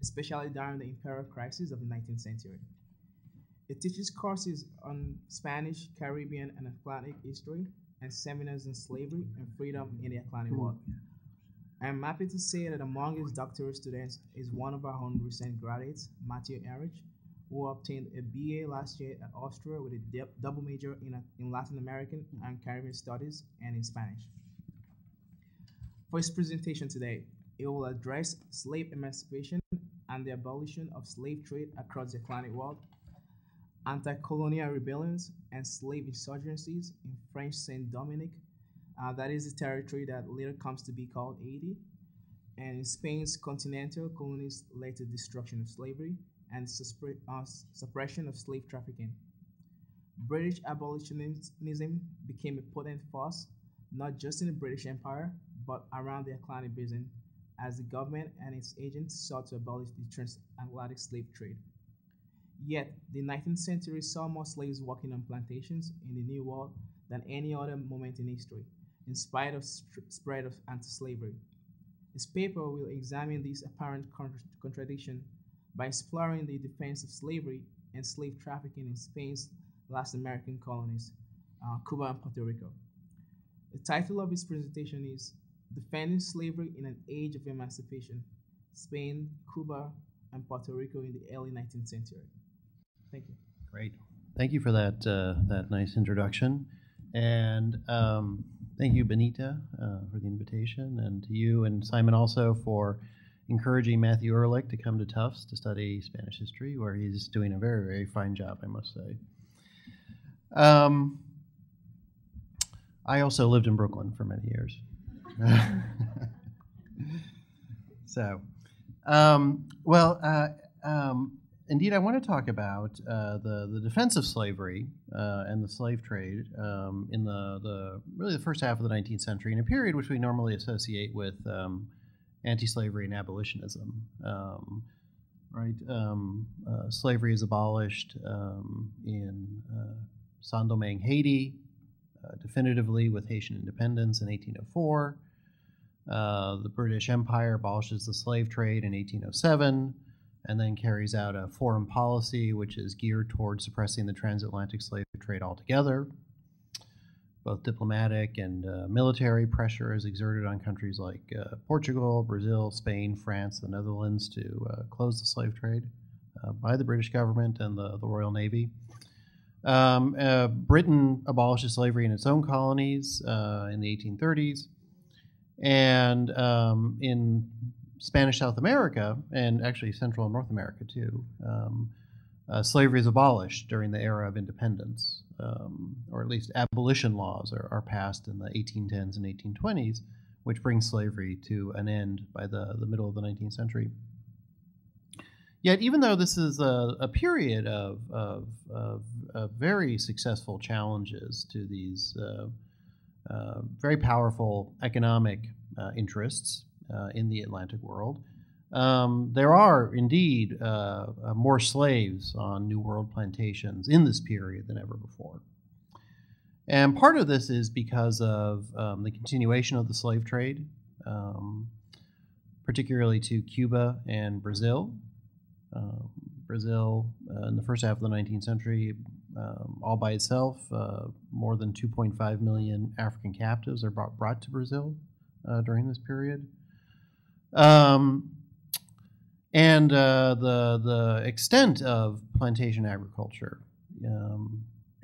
especially during the imperial crisis of the 19th century. He teaches courses on Spanish, Caribbean, and Atlantic history, and seminars on slavery and freedom in the Atlantic world. I am happy to say that among his doctoral students is one of our own recent graduates, Enrique, who obtained a BA last year at Hofstra with a double major in Latin American and Caribbean Studies and in Spanish. For his presentation today, he will address slave emancipation and the abolition of slave trade across the Atlantic world, anti-colonial rebellions and slave insurgencies in French Saint-Domingue, that is the territory that later comes to be called Haiti, and in Spain's continental colonies led to destruction of slavery and suppression of slave trafficking. British abolitionism became a potent force, not just in the British Empire, but around the Atlantic Basin, as the government and its agents sought to abolish the transatlantic slave trade. Yet, the 19th century saw more slaves working on plantations in the New World than any other moment in history, in spite of spread of anti-slavery. This paper will examine this apparent contradiction by exploring the defense of slavery and slave trafficking in Spain's last American colonies, Cuba and Puerto Rico. The title of his presentation is Defending Slavery in an Age of Emancipation, Spain, Cuba, and Puerto Rico in the early 19th century. Thank you. Great. Thank you for that nice introduction. And thank you, Benita, for the invitation, and to you and Simon also for encouraging Matthew Ehrlich to come to Tufts to study Spanish history, where he's doing a very, very fine job, I must say. I also lived in Brooklyn for many years. Indeed, I want to talk about the defense of slavery and the slave trade in really the first half of the 19th century, in a period which we normally associate with anti-slavery and abolitionism. Slavery is abolished in Saint-Domingue, Haiti, definitively with Haitian independence in 1804. The British Empire abolishes the slave trade in 1807. And then carries out a foreign policy which is geared towards suppressing the transatlantic slave trade altogether. both diplomatic and military pressure is exerted on countries like Portugal, Brazil, Spain, France, the Netherlands to close the slave trade by the British government and the Royal Navy. Britain abolishes slavery in its own colonies in the 1830s. And in Spanish South America, and actually Central and North America too, slavery is abolished during the era of independence, or at least abolition laws are passed in the 1810s and 1820s, which brings slavery to an end by the middle of the 19th century. Yet, even though this is a period of very successful challenges to these very powerful economic interests in the Atlantic world, there are indeed more slaves on New World plantations in this period than ever before. And part of this is because of the continuation of the slave trade, particularly to Cuba and Brazil. Brazil, in the first half of the 19th century, all by itself, more than 2.5 million African captives are brought to Brazil during this period. And the extent of plantation agriculture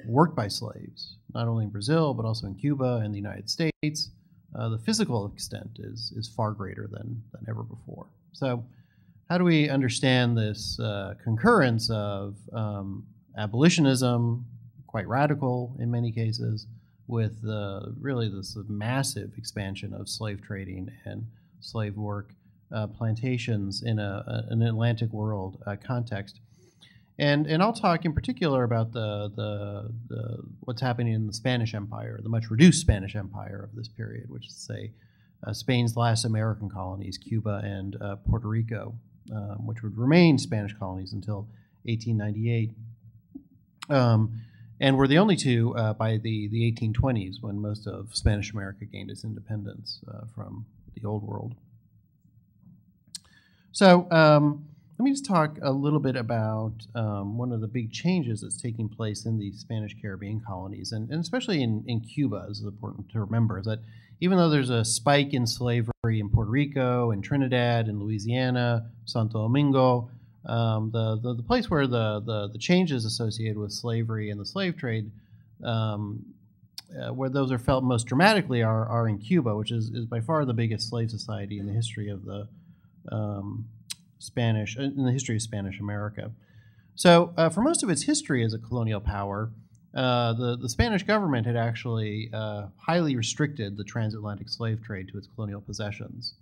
worked by slaves, not only in Brazil, but also in Cuba and the United States, the physical extent is far greater than ever before. So how do we understand this concurrence of abolitionism, quite radical in many cases, with really this massive expansion of slave trading and slave work, plantations in an Atlantic world context? And I'll talk in particular about the what's happening in the Spanish Empire, the much reduced Spanish Empire of this period, which is, say, Spain's last American colonies, Cuba and Puerto Rico, which would remain Spanish colonies until 1898. And were the only two by the 1820s, when most of Spanish America gained its independence from the Old World. So let me just talk a little bit about one of the big changes that's taking place in the Spanish Caribbean colonies, and especially in Cuba. This is important to remember, is that even though there's a spike in slavery in Puerto Rico and Trinidad and Louisiana, Santo Domingo, the place where the changes associated with slavery and the slave trade, where those are felt most dramatically are in Cuba, which is by far the biggest slave society in the history of the in the history of Spanish America. So for most of its history as a colonial power, the Spanish government had actually highly restricted the transatlantic slave trade to its colonial possessions,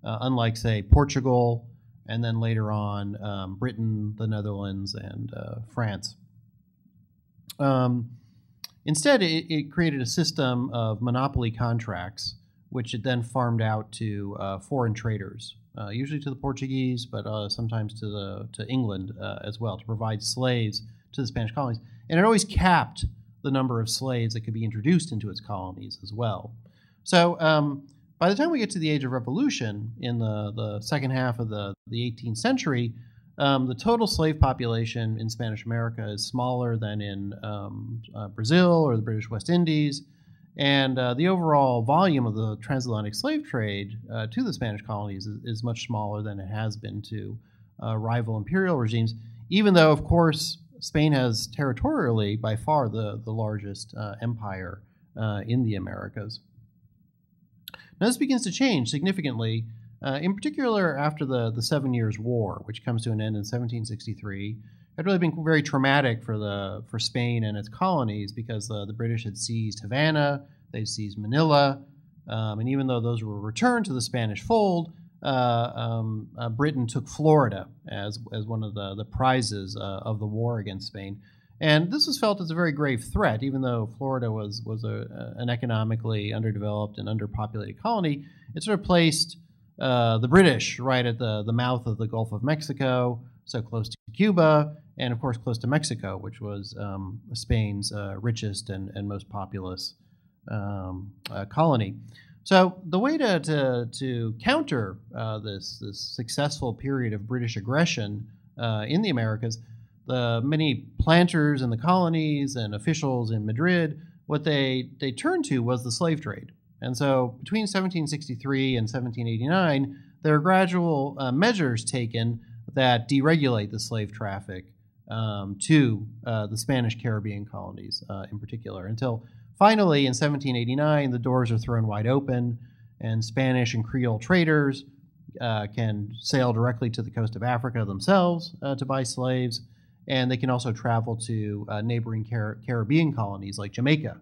unlike, say, Portugal, and then later on Britain, the Netherlands, and France. Instead, it created a system of monopoly contracts, which it then farmed out to foreign traders, usually to the Portuguese, but sometimes to England as well, to provide slaves to the Spanish colonies. And it always capped the number of slaves that could be introduced into its colonies as well. So by the time we get to the Age of Revolution in the second half of the 18th century, the total slave population in Spanish America is smaller than in Brazil or the British West Indies. And the overall volume of the transatlantic slave trade to the Spanish colonies is much smaller than it has been to rival imperial regimes, even though, of course, Spain has territorially by far the largest empire in the Americas. Now this begins to change significantly, in particular after the 7 Years' War, which comes to an end in 1763. Had really been very traumatic for Spain and its colonies, because the British had seized Havana, they seized Manila, and even though those were returned to the Spanish fold, Britain took Florida as one of the prizes of the war against Spain. And this was felt as a very grave threat, even though Florida was an economically underdeveloped and underpopulated colony. It sort of placed the British right at the mouth of the Gulf of Mexico, so close to Cuba, and of course close to Mexico, which was Spain's richest and most populous colony. So the way to counter this successful period of British aggression in the Americas, the many planters in the colonies and officials in Madrid what they turned to was the slave trade. And so between 1763 and 1789, there are gradual measures taken that deregulate the slave traffic to the Spanish Caribbean colonies in particular, until finally in 1789 the doors are thrown wide open and Spanish and Creole traders can sail directly to the coast of Africa themselves to buy slaves, and they can also travel to neighboring Caribbean colonies like Jamaica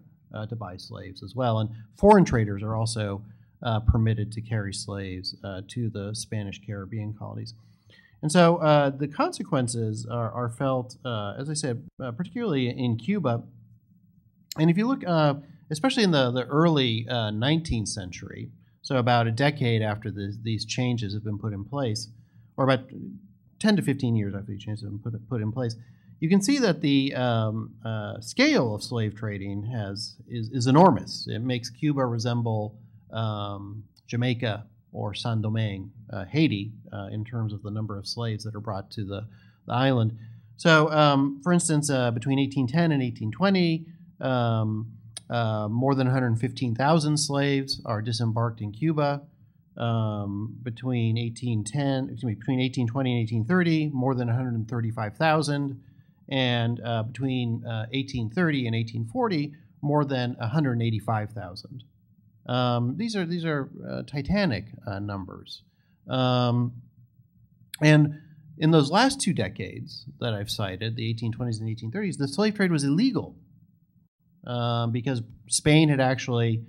to buy slaves as well. And foreign traders are also permitted to carry slaves to the Spanish Caribbean colonies. And so the consequences are felt, as I said, particularly in Cuba. And if you look, especially in the early 19th century, so about a decade after these changes have been put in place, or about 10 to 15 years after these changes have been put in place, you can see that the scale of slave trading is enormous. It makes Cuba resemble Jamaica or Saint-Domingue, Haiti, in terms of the number of slaves that are brought to the island. So, for instance, between 1810 and 1820, more than 115,000 slaves are disembarked in Cuba. Between 1820 and 1830, more than 135,000, and between 1830 and 1840, more than 185,000. These are titanic numbers. And in those last two decades that I've cited, the 1820s and 1830s, the slave trade was illegal because Spain had actually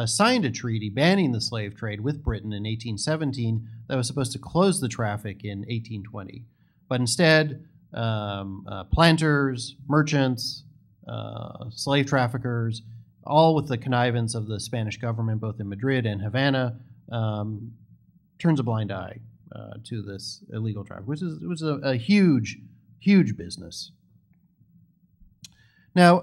signed a treaty banning the slave trade with Britain in 1817 that was supposed to close the traffic in 1820. But instead, planters, merchants, slave traffickers, all with the connivance of the Spanish government, both in Madrid and Havana, turns a blind eye to this illegal traffic, which was a huge, huge business. Now,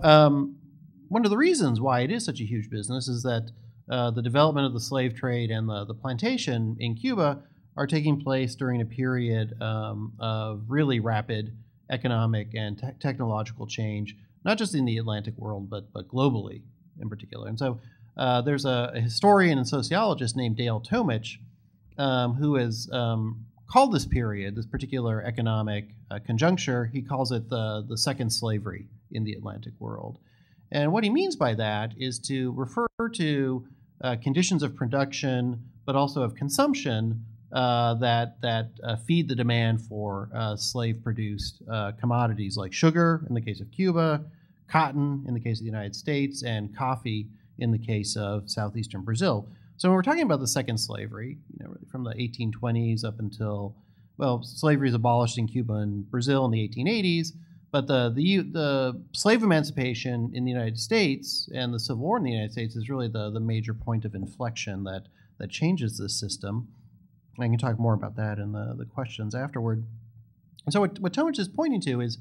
one of the reasons why it is such a huge business is that the development of the slave trade and the plantation in Cuba are taking place during a period of really rapid economic and technological change, not just in the Atlantic world, but globally in particular. And so there's a historian and sociologist named Dale Tomich who has called this period, this particular economic conjuncture, he calls it the second slavery in the Atlantic world. And what he means by that is to refer to conditions of production, but also of consumption that feed the demand for slave-produced commodities like sugar in the case of Cuba, cotton in the case of the United States, and coffee in the case of southeastern Brazil. So when we're talking about the second slavery, from the 1820s up until, well, slavery is abolished in Cuba and Brazil in the 1880s, but the slave emancipation in the United States and the Civil War in the United States is really the major point of inflection that changes this system. I can talk more about that in the questions afterward. And so what Tomich is pointing to is,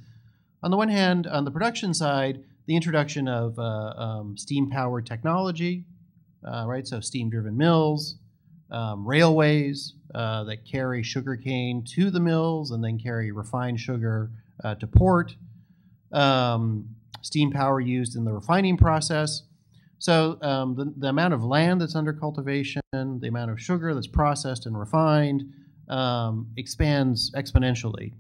on the one hand, on the production side, the introduction of steam-powered technology, right? So steam-driven mills, railways that carry sugarcane to the mills and then carry refined sugar to port, steam power used in the refining process. So the amount of land that's under cultivation, the amount of sugar that's processed and refined expands exponentially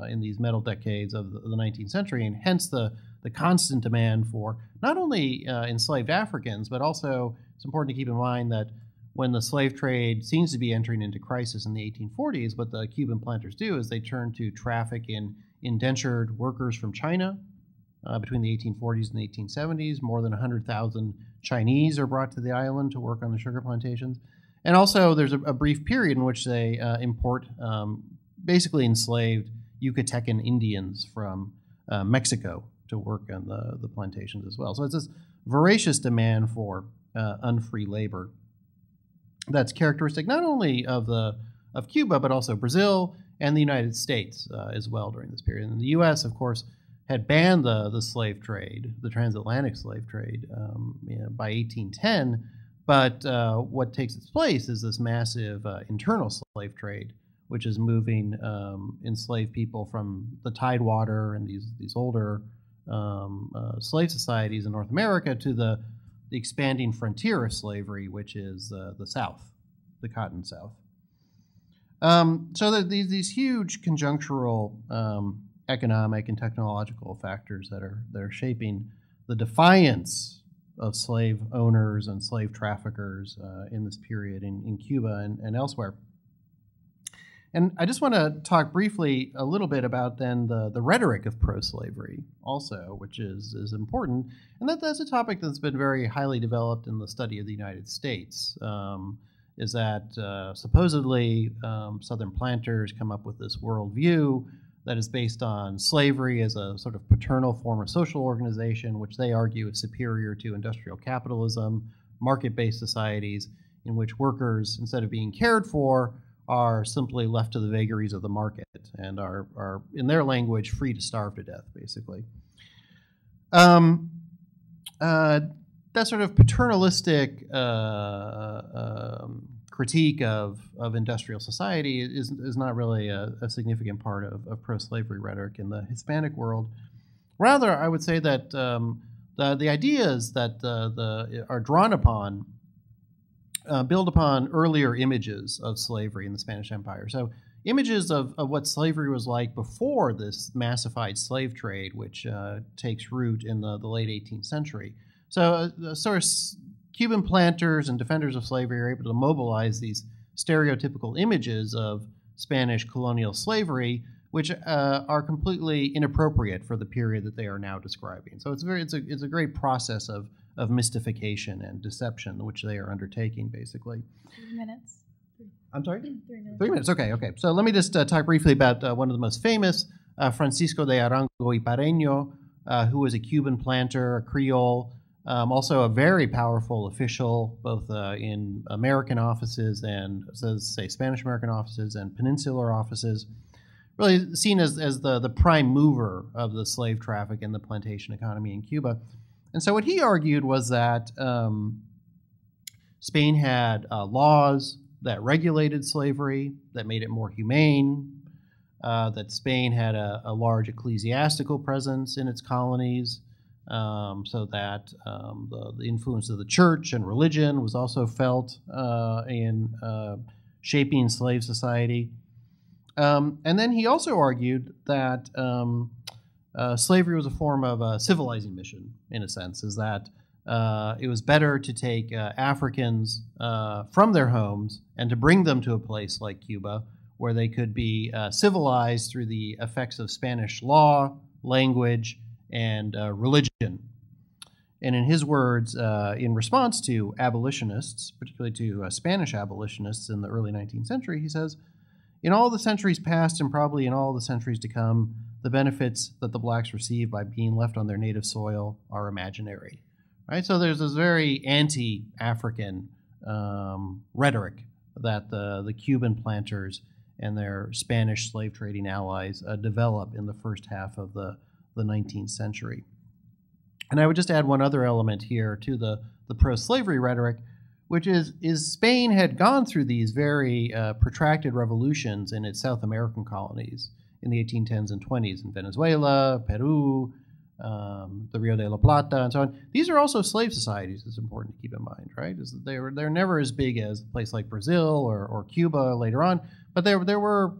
in these middle decades of the 19th century, and hence the constant demand for not only enslaved Africans, but also it's important to keep in mind that when the slave trade seems to be entering into crisis in the 1840s, what the Cuban planters do is they turn to traffic in indentured workers from China. Between the 1840s and the 1870s, more than 100,000 Chinese are brought to the island to work on the sugar plantations. And also there's a brief period in which they import basically enslaved Yucatecan Indians from Mexico to work on the plantations as well. So it's this voracious demand for unfree labor that's characteristic not only of Cuba, but also Brazil and the United States as well during this period. And the U.S., of course, had banned the slave trade, the transatlantic slave trade, by 1810. But what takes its place is this massive internal slave trade, which is moving enslaved people from the Tidewater and these older slave societies in North America to the expanding frontier of slavery, which is the South, the Cotton South. So that these huge conjunctural economic and technological factors that are shaping the defiance of slave owners and slave traffickers in this period in Cuba and elsewhere. And I just want to talk briefly a little bit about then the rhetoric of pro-slavery also, which is important. And that's a topic that's been very highly developed in the study of the United States, is that supposedly Southern planters come up with this worldview that is based on slavery as a sort of paternal form of social organization, which they argue is superior to industrial capitalism, market-based societies in which workers, instead of being cared for, are simply left to the vagaries of the market and are in their language, free to starve to death, basically. That sort of paternalistic critique of industrial society is not really a significant part of pro-slavery rhetoric in the Hispanic world. Rather, I would say that the ideas that are drawn upon build upon earlier images of slavery in the Spanish Empire. So images of what slavery was like before this massified slave trade, which takes root in the late 18th century. So sort of Cuban planters and defenders of slavery are able to mobilize these stereotypical images of Spanish colonial slavery, which are completely inappropriate for the period that they are now describing. So it's a great process of mystification and deception, which they are undertaking, basically. 3 minutes. I'm sorry? 3 minutes. 3 minutes, okay. So let me just talk briefly about one of the most famous, Francisco de Arango y Pareño, who was a Cuban planter, a Creole, also a very powerful official, both in American offices and, say, Spanish-American offices and peninsular offices, really seen as the prime mover of the slave traffic and the plantation economy in Cuba. And so what he argued was that Spain had laws that regulated slavery, that made it more humane, that Spain had a large ecclesiastical presence in its colonies, so that the influence of the church and religion was also felt in shaping slave society. And then he also argued that slavery was a form of a civilizing mission, in a sense, is that it was better to take Africans from their homes and to bring them to a place like Cuba, where they could be civilized through the effects of Spanish law, language, and religion. And in his words, in response to abolitionists, particularly to Spanish abolitionists in the early 19th century, he says, "In all the centuries past and probably in all the centuries to come, the benefits that the blacks receive by being left on their native soil are imaginary." Right? So there's this very anti-African rhetoric that the Cuban planters and their Spanish slave trading allies develop in the first half of the 19th century. And I would just add one other element here to the pro-slavery rhetoric, which is Spain had gone through these very protracted revolutions in its South American colonies in the 1810s and 20s in Venezuela, Peru, the Rio de la Plata, and so on. These are also slave societies. It's important to keep in mind, right? Is that they're never as big as a place like Brazil or Cuba later on, but there were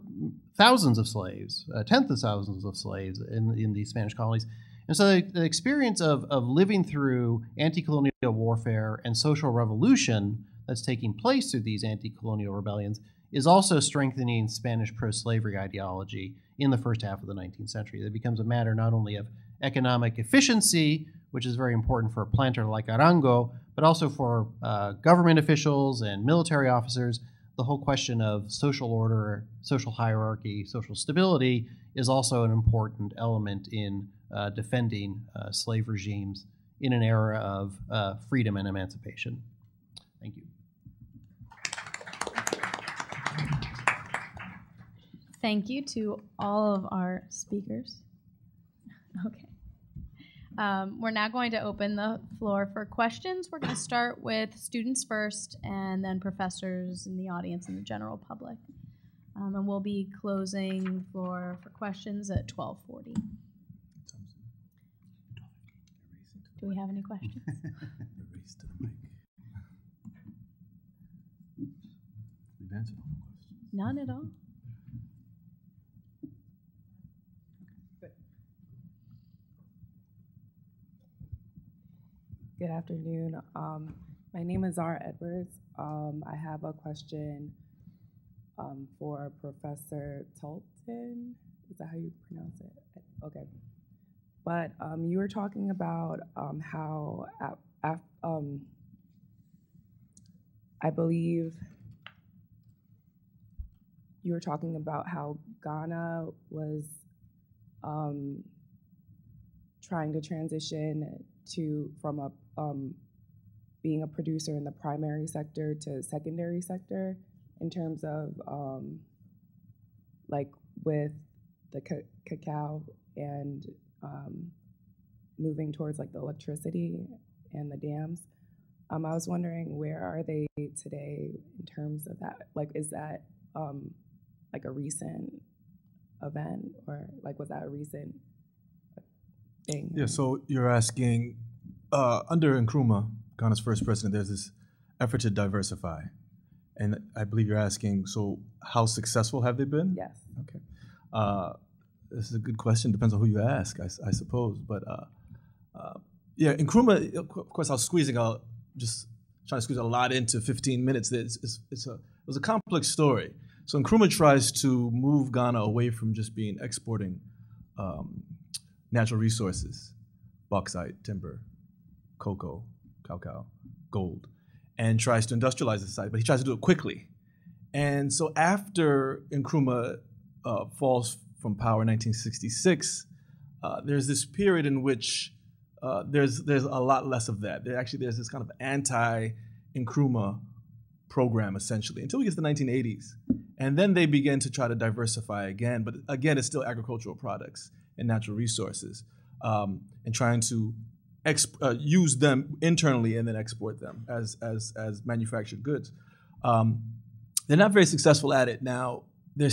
thousands of slaves, tens of thousands of slaves in these Spanish colonies. And so the experience of living through anti-colonial warfare and social revolution that's taking place through these anti-colonial rebellions is also strengthening Spanish pro-slavery ideology in the first half of the 19th century. It becomes a matter not only of economic efficiency, which is very important for a planter like Arango, but also for government officials and military officers. The whole question of social order, social hierarchy, social stability is also an important element in defending slave regimes in an era of freedom and emancipation. Thank you. Thank you to all of our speakers. Okay. We're now going to open the floor for questions. We're going to start with students first, and then professors in the audience and the general public. And we'll be closing the floor for questions at 12:40. Do we have any questions? Race to the mic. We've answered all the questions. None at all. Good afternoon. My name is Zara Edwards. I have a question for Professor Talton. Is that how you pronounce it? Okay. But you were talking about how, I believe you were talking about how Ghana was trying to transition from a being a producer in the primary sector to secondary sector in terms of like with the cacao and moving towards like the electricity and the dams. I was wondering, where are they today in terms of that? Like, is that like a recent event, or like was that a recent thing? Yeah, so you're asking, under Nkrumah, Ghana's first president, there's this effort to diversify. And I believe you're asking, so how successful have they been? Yes. Okay. This is a good question. Depends on who you ask, I suppose. But yeah, Nkrumah, of course, I was squeezing out, just trying to squeeze a lot into 15 minutes. It was a complex story. So Nkrumah tries to move Ghana away from just being exporting natural resources, bauxite, timber, cocoa, cacao, gold, and tries to industrialize the society, but he tries to do it quickly. And so after Nkrumah falls from power in 1966, there's this period in which there's a lot less of that. There's this kind of anti-Nkrumah program, essentially, until we get to the 1980s. And then they begin to try to diversify again, but again, it's still agricultural products and natural resources, and trying to use them internally and then export them as manufactured goods. They're not very successful at it now. Their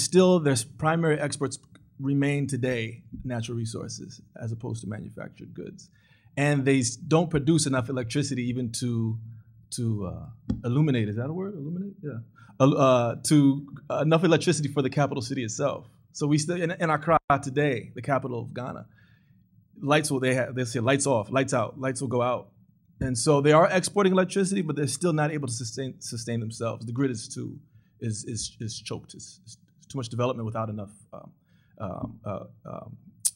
primary exports remain today natural resources as opposed to manufactured goods, and they don't produce enough electricity even to illuminate. Is that a word? Illuminate? Yeah. To enough electricity for the capital city itself. So we still in Accra today, the capital of Ghana. They say lights off, lights out, lights will go out. And so they are exporting electricity, but they're still not able to sustain themselves. The grid is choked. It's too much development without enough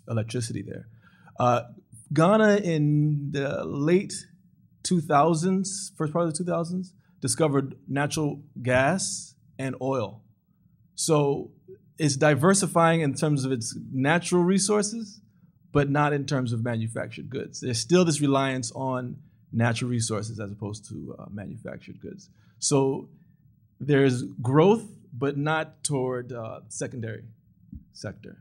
electricity there. Ghana in the late 2000s, first part of the 2000s, discovered natural gas and oil. So it's diversifying in terms of its natural resources, but not in terms of manufactured goods. There's still this reliance on natural resources as opposed to manufactured goods. So there's growth, but not toward secondary sector.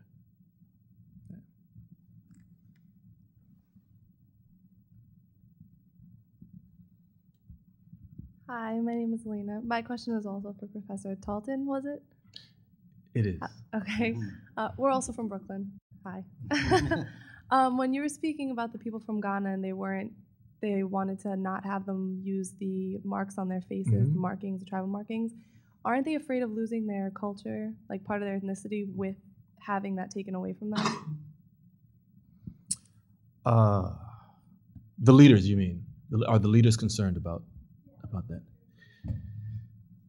Hi, my name is Lena. My question is also for Professor Talton, was it? It is. Okay. We're also from Brooklyn. Hi. When you were speaking about the people from Ghana and they wanted to not have them use the marks on their faces, the markings, the tribal markings, aren't they afraid of losing their culture, like part of their ethnicity, with having that taken away from them? The leaders, you mean? Are the leaders concerned about that?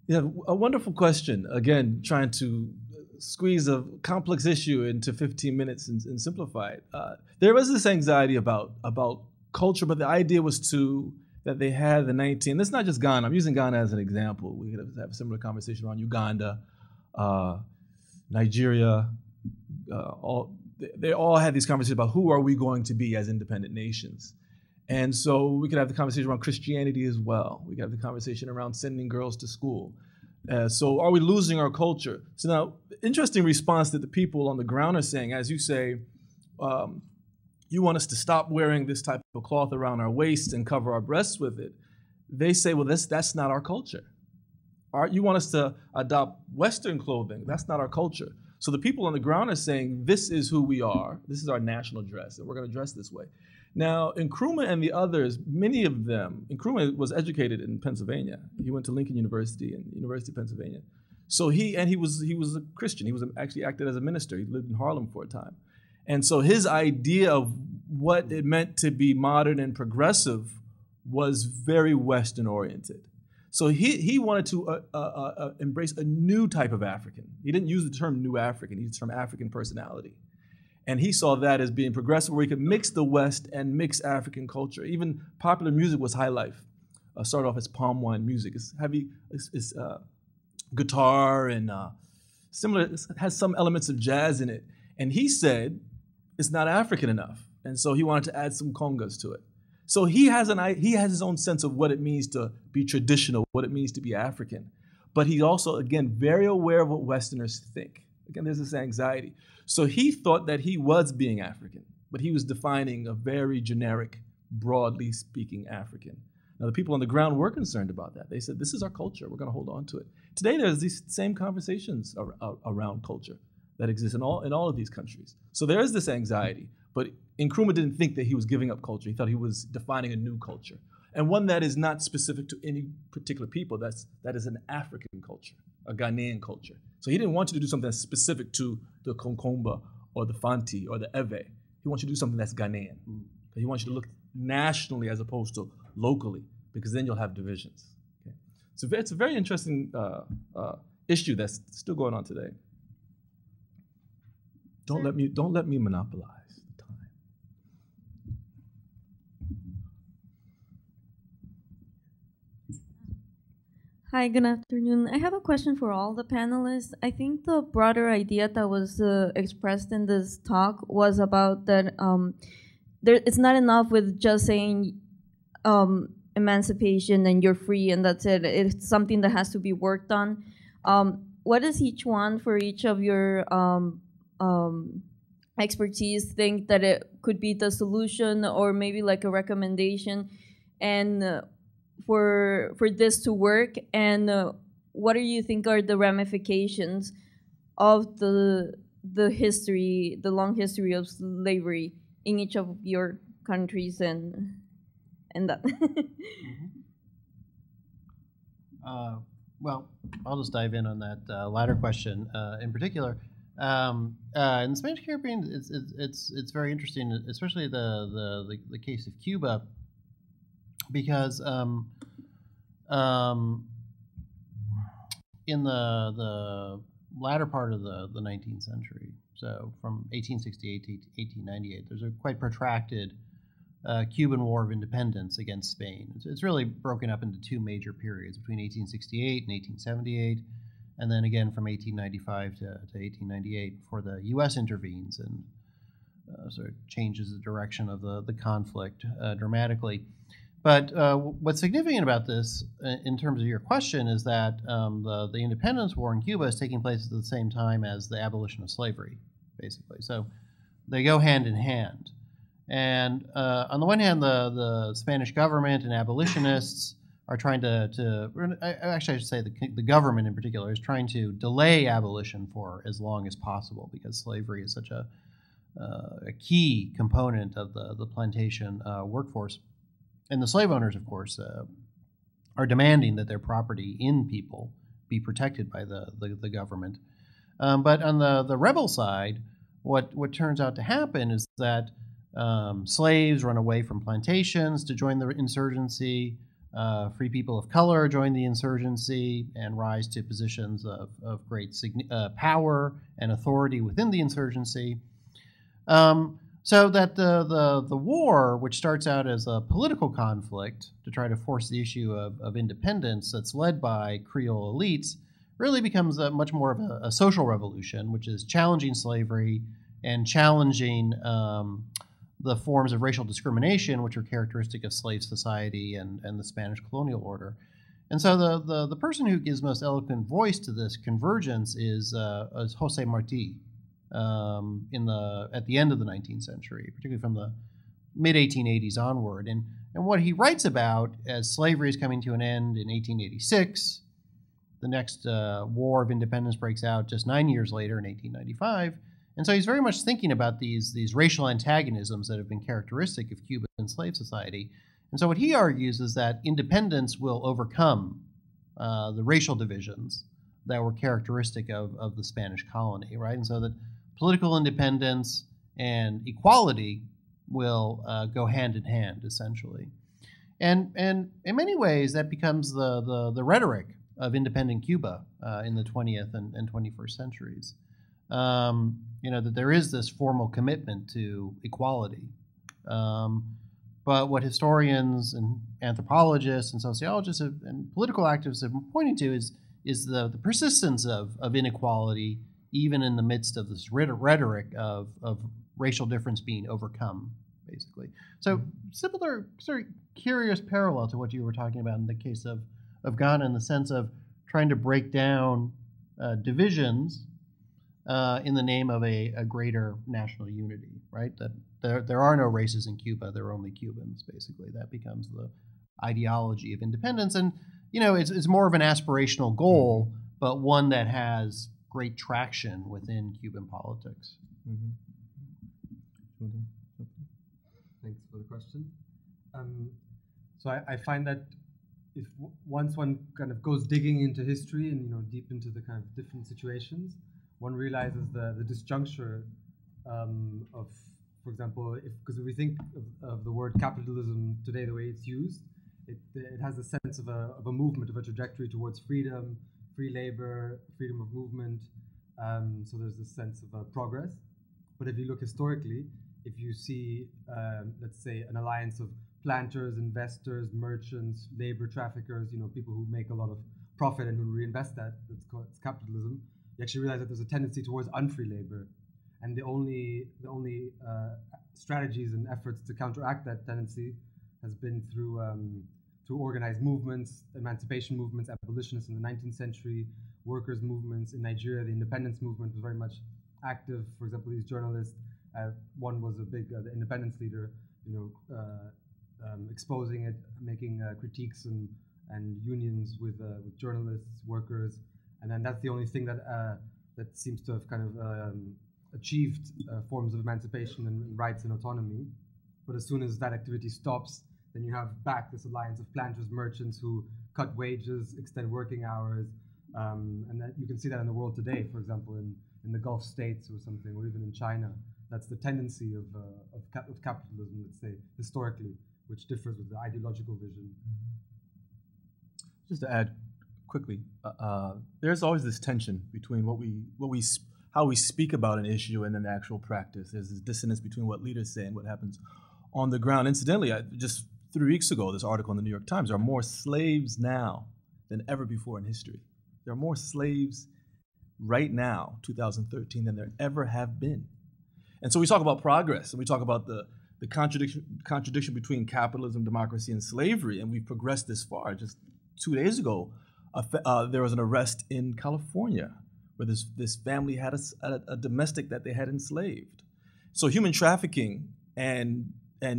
Yeah, a wonderful question. Again, trying to squeeze a complex issue into 15 minutes and simplify it. There was this anxiety about culture, but the idea was that they had the 19. That's not just Ghana. I'm using Ghana as an example. We could have a similar conversation around Uganda, Nigeria. They all had these conversations about who are we going to be as independent nations. And so we could have the conversation around Christianity as well. We could have the conversation around sending girls to school. So are we losing our culture? So now, interesting response that the people on the ground are saying, as you say, you want us to stop wearing this type of cloth around our waist and cover our breasts with it. They say, well, that's not our culture. You want us to adopt Western clothing. That's not our culture. So the people on the ground are saying, this is who we are. This is our national dress, and we're going to dress this way. Now, Nkrumah and the others, many of them, Nkrumah was educated in Pennsylvania. He went to Lincoln University and University of Pennsylvania. So he was a Christian. He was actually acted as a minister. He lived in Harlem for a time. And so his idea of what it meant to be modern and progressive was very Western oriented. So he wanted to embrace a new type of African. He didn't use the term New African. He used the term African personality. And he saw that as being progressive, where he could mix the West and mix African culture. Even popular music was high life. Started off as palm wine music. It's heavy, it's guitar and similar. It has some elements of jazz in it. And he said it's not African enough, and so he wanted to add some congas to it. So he has his own sense of what it means to be traditional, what it means to be African. But he's also, again, very aware of what Westerners think. Again, there's this anxiety. So he thought that he was being African, but he was defining a very generic, broadly speaking African. Now, the people on the ground were concerned about that. They said, this is our culture. We're going to hold on to it. Today, there's these same conversations around culture that exist in all of these countries. So there is this anxiety. But Nkrumah didn't think that he was giving up culture. He thought he was defining a new culture, and one that is not specific to any particular people. That is an African culture, a Ghanaian culture. So he didn't want you to do something that's specific to the Konkomba or the Fanti or the Ewe. He wants you to do something that's Ghanaian. He wants you to look nationally as opposed to locally, because then you'll have divisions. Okay? So it's a very interesting issue that's still going on today. Don't let me monopolize the time. Hi, good afternoon. I have a question for all the panelists. I think the broader idea that was expressed in this talk was about that it's not enough with just saying emancipation and you're free and that's it. It's something that has to be worked on. What does each one for each of your expertise think that it could be the solution or maybe like a recommendation and for this to work, and what do you think are the ramifications of the history, the long history of slavery in each of your countries and that? Well, I'll just dive in on that latter question in particular. In the Spanish Caribbean, it's very interesting, especially the case of Cuba, because in the latter part of the 19th century, so from 1868 to 1898, there's a quite protracted Cuban War of Independence against Spain. It's really broken up into two major periods, between 1868 and 1878, and then again from 1895 to 1898, before the U.S. intervenes and sort of changes the direction of the conflict dramatically. But what's significant about this, in terms of your question, is that the independence war in Cuba is taking place at the same time as the abolition of slavery, basically. So they go hand in hand. And on the one hand, the Spanish government and abolitionists are trying I should say the government in particular is trying to delay abolition for as long as possible, because slavery is such a key component of the plantation workforce. And the slave owners, of course, are demanding that their property in people be protected by the government. But on the rebel side, what turns out to happen is that slaves run away from plantations to join the insurgency. Free people of color join the insurgency and rise to positions of great power and authority within the insurgency. So that the war, which starts out as a political conflict to try to force the issue of independence that's led by Creole elites, really becomes much more of a social revolution, which is challenging slavery and challenging the forms of racial discrimination which are characteristic of slave society and the Spanish colonial order. And so the person who gives most eloquent voice to this convergence is Jose Marti. At the end of the 19th century, particularly from the mid-1880s onward. And what he writes about as slavery is coming to an end in 1886, the next War of Independence breaks out just 9 years later in 1895, And so he's very much thinking about these racial antagonisms that have been characteristic of Cuban enslaved society. And so what he argues is that independence will overcome the racial divisions that were characteristic of the Spanish colony, right? And so that political independence and equality will go hand in hand, essentially. And in many ways, that becomes the rhetoric of independent Cuba in the 20th and 21st centuries. That there is this formal commitment to equality. But what historians and anthropologists and sociologists and political activists have been pointing to is the persistence of inequality, even in the midst of this rhetoric of racial difference being overcome, basically. So similar, sort of curious parallel to what you were talking about in the case of Ghana, in the sense of trying to break down divisions in the name of a greater national unity, right? That there are no races in Cuba, there are only Cubans, basically. That becomes the ideology of independence. And, it's more of an aspirational goal, but one that has great traction within Cuban politics. Thanks for the question. So I find that if once one kind of goes digging into history and deep into the kind of different situations, one realizes the disjuncture of, for example, because we think of the word capitalism today, the way it's used, it has a sense of a movement, of a trajectory towards freedom, free labor, freedom of movement. So there's this sense of progress. But if you look historically, if you see, let's say, an alliance of planters, investors, merchants, labor traffickers, people who make a lot of profit and who reinvest that, it's capitalism, you actually realize that there's a tendency towards unfree labor. And the only strategies and efforts to counteract that tendency has been through organized movements, emancipation movements, abolitionists in the 19th century, workers' movements. In Nigeria, the independence movement was very much active. For example, these journalists, one was a big the independence leader, exposing it, making critiques and unions with journalists, workers, and then that's the only thing that seems to have kind of achieved forms of emancipation and rights and autonomy. But as soon as that activity stops, then you have back this alliance of planters, merchants who cut wages, extend working hours, and that you can see that in the world today. For example, in the Gulf states or something, or even in China, that's the tendency of capitalism, let's say, historically, which differs with the ideological vision. Just to add quickly, there's always this tension between how we speak about an issue and then the actual practice. There's this dissonance between what leaders say and what happens on the ground. Incidentally, just 3 weeks ago, this article in the New York Times, there are more slaves now than ever before in history. There are more slaves right now, 2013, than there ever have been. And so we talk about progress, and we talk about the contradiction between capitalism, democracy, and slavery, and we've progressed this far. Just 2 days ago, there was an arrest in California where this family had a domestic that they had enslaved. So human trafficking and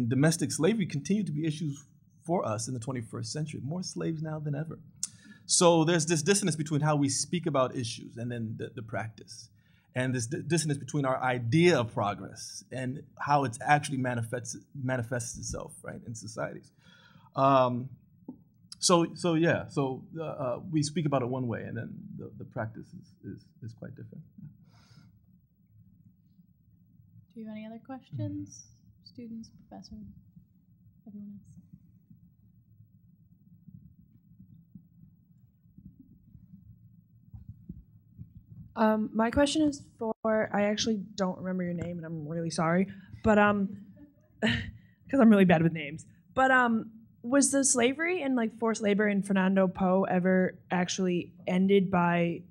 domestic slavery continue to be issues for us in the 21st century. More slaves now than ever. So there's this dissonance between how we speak about issues and then the practice. And this dissonance between our idea of progress and how it actually manifests itself, right, in societies. We speak about it one way, and then the practice is quite different. Do you have any other questions? Students, professor, everyone else? My question is for, I actually don't remember your name, and I'm really sorry, but because I'm really bad with names. But was the slavery and forced labor in Fernando Po ever actually ended by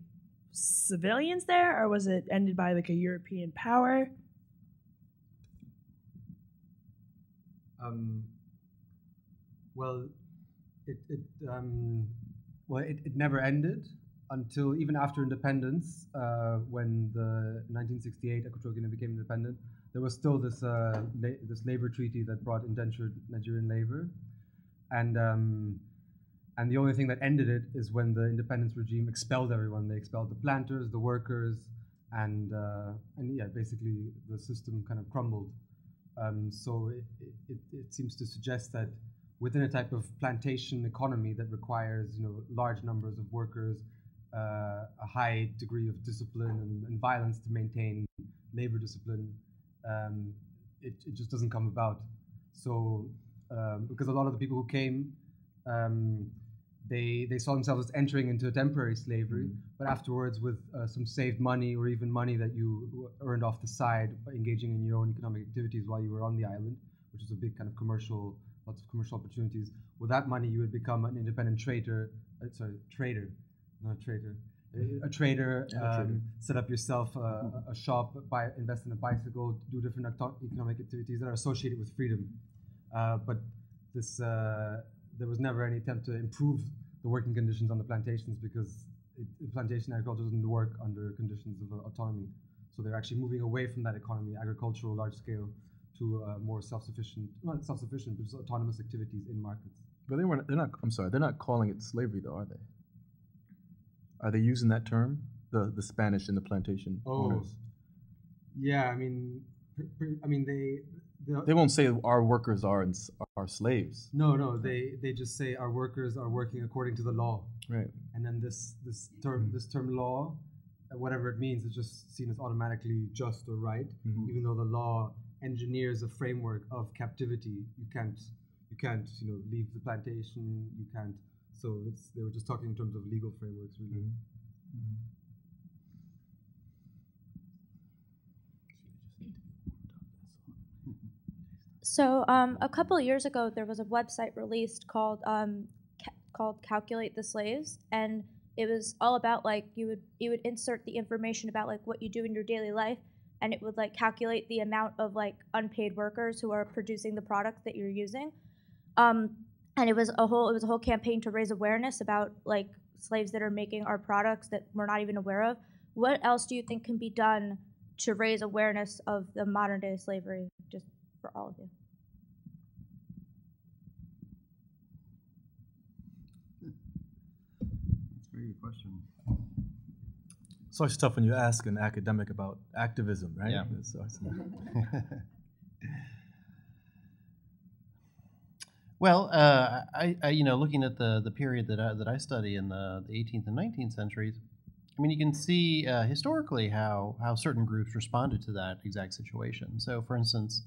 civilians there, or was it ended by a European power? It never ended until even after independence, when the 1968 Equatorial Guinea became independent. There was still this labor treaty that brought indentured Nigerian labor, and the only thing that ended it is when the independence regime expelled everyone. They expelled the planters, the workers, and yeah, basically the system kind of crumbled. So it seems to suggest that within a type of plantation economy that requires, large numbers of workers, a high degree of discipline and violence to maintain labor discipline, it just doesn't come about. So because a lot of the people who came, they saw themselves as entering into a temporary slavery, but afterwards with some saved money or even money that you earned off the side by engaging in your own economic activities while you were on the island, which is a big kind of lots of commercial opportunities. With that money, you would become an independent trader, set up yourself a shop, invest in a bicycle, do different economic activities that are associated with freedom. But there was never any attempt to improve the working conditions on the plantations because plantation agriculture doesn't work under conditions of autonomy. So they're actually moving away from that economy, agricultural, large scale, to more self-sufficient, not self-sufficient, but just autonomous activities in markets. But they're not calling it slavery though, are they? Are they using that term, the Spanish and the plantation owners? Yeah, I mean, they won't say our workers are slaves. No, they just say our workers are working according to the law. Right. And then this term law, whatever it means, is just seen as automatically just or right, even though the law engineers a framework of captivity. You can't leave the plantation. You can't. So they were just talking in terms of legal frameworks, really. So a couple of years ago, there was a website released called Calculate the Slaves, and it was all about you would insert the information about what you do in your daily life, and it would calculate the amount of unpaid workers who are producing the products that you're using. And it was a whole campaign to raise awareness about slaves that are making our products that we're not even aware of. What else do you think can be done to raise awareness of the modern day slavery, just for all of you? That's a very good question. It's always tough when you ask an academic about activism, right? Yeah. Well, I looking at the period that I study in the 18th and 19th centuries, I mean, you can see historically how certain groups responded to that exact situation. So, for instance,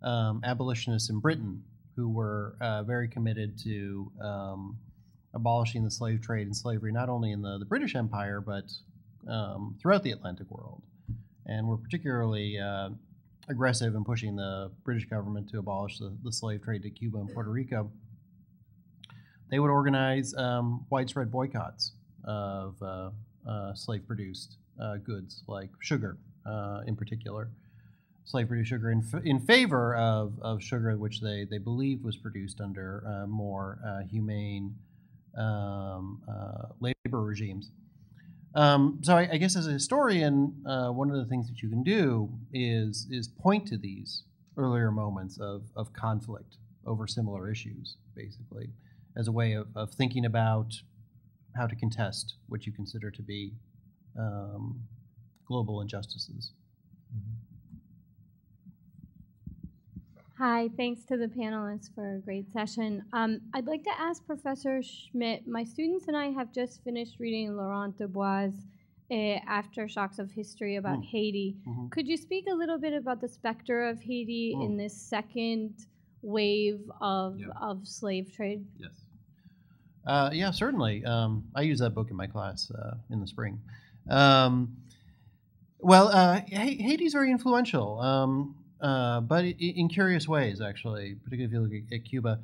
abolitionists in Britain who were very committed to abolishing the slave trade and slavery, not only in the British Empire, but throughout the Atlantic world, and were particularly aggressive in pushing the British government to abolish the slave trade to Cuba and Puerto Rico. They would organize widespread boycotts of slave-produced goods, like sugar in particular. Slave-produced sugar in favor of sugar which they believed was produced under more humane labor regimes. So I guess as a historian, one of the things that you can do is point to these earlier moments of conflict over similar issues, basically, as a way of thinking about how to contest what you consider to be global injustices. Hi, thanks to the panelists for a great session. I'd like to ask Professor Schmidt, my students and I have just finished reading Laurent Dubois' Aftershocks of History about Haiti. Could you speak a little bit about the specter of Haiti in this second wave of slave trade? Yes. Yeah, certainly. I use that book in my class in the spring. Haiti's very influential. But in curious ways, actually, particularly if you look at Cuba.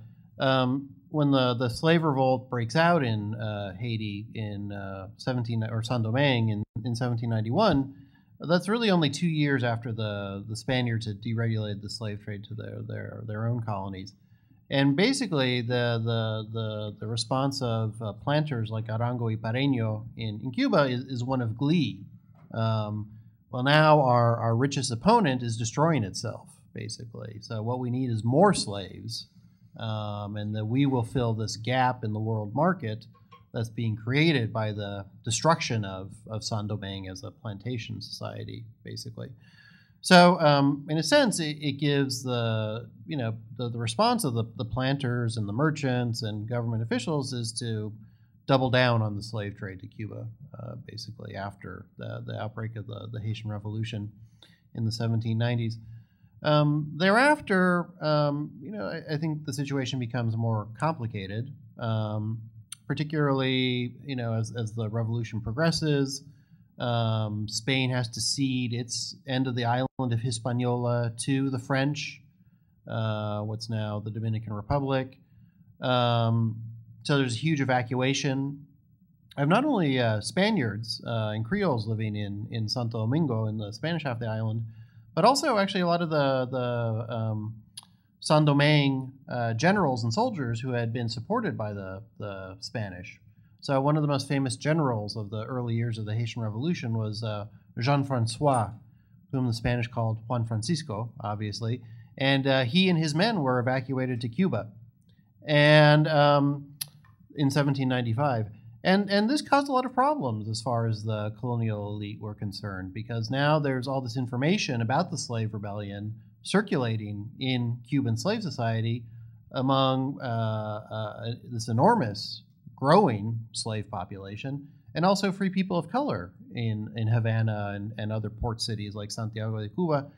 When the slave revolt breaks out in Haiti in Saint-Domingue in 1791, that's really only 2 years after the Spaniards had deregulated the slave trade to their own colonies. And basically, the response of planters like Arango y Pareño in Cuba is one of glee. Well, now our richest opponent is destroying itself, basically. So what we need is more slaves, and that we will fill this gap in the world market that's being created by the destruction of Saint-Domingue as a plantation society, basically. So, in a sense, it gives the response of the planters and the merchants and government officials is to double down on the slave trade to Cuba, basically after the outbreak of the Haitian Revolution in the 1790s. Thereafter, I think the situation becomes more complicated, particularly, as the revolution progresses. Spain has to cede its end of the island of Hispaniola to the French, what's now the Dominican Republic. So there's a huge evacuation of not only Spaniards and Creoles living in Santo Domingo, in the Spanish half of the island, but also actually a lot of the Saint-Domingue generals and soldiers who had been supported by the Spanish. So one of the most famous generals of the early years of the Haitian Revolution was Jean-Francois, whom the Spanish called Juan Francisco, obviously. And he and his men were evacuated to Cuba and in 1795. And this caused a lot of problems as far as the colonial elite were concerned, because now there's all this information about the slave rebellion circulating in Cuban slave society among this enormous growing slave population, and also free people of color in Havana and other port cities like Santiago de Cuba,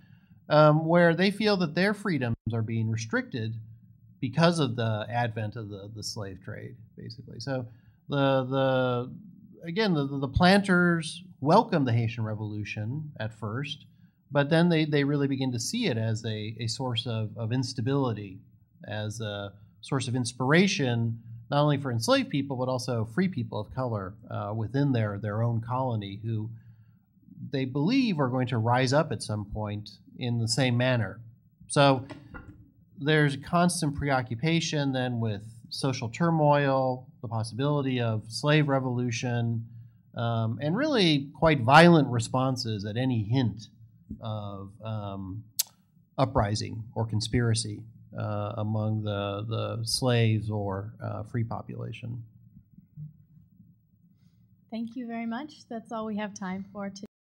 where they feel that their freedoms are being restricted because of the advent of the slave trade, basically. So the planters welcome the Haitian Revolution at first, but then they really begin to see it as a source of instability, as a source of inspiration, not only for enslaved people, but also free people of color within their own colony, who they believe are going to rise up at some point in the same manner. So there's constant preoccupation then with social turmoil, the possibility of slave revolution, and really quite violent responses at any hint of uprising or conspiracy among the slaves or free population. Thank you very much. That's all we have time for today.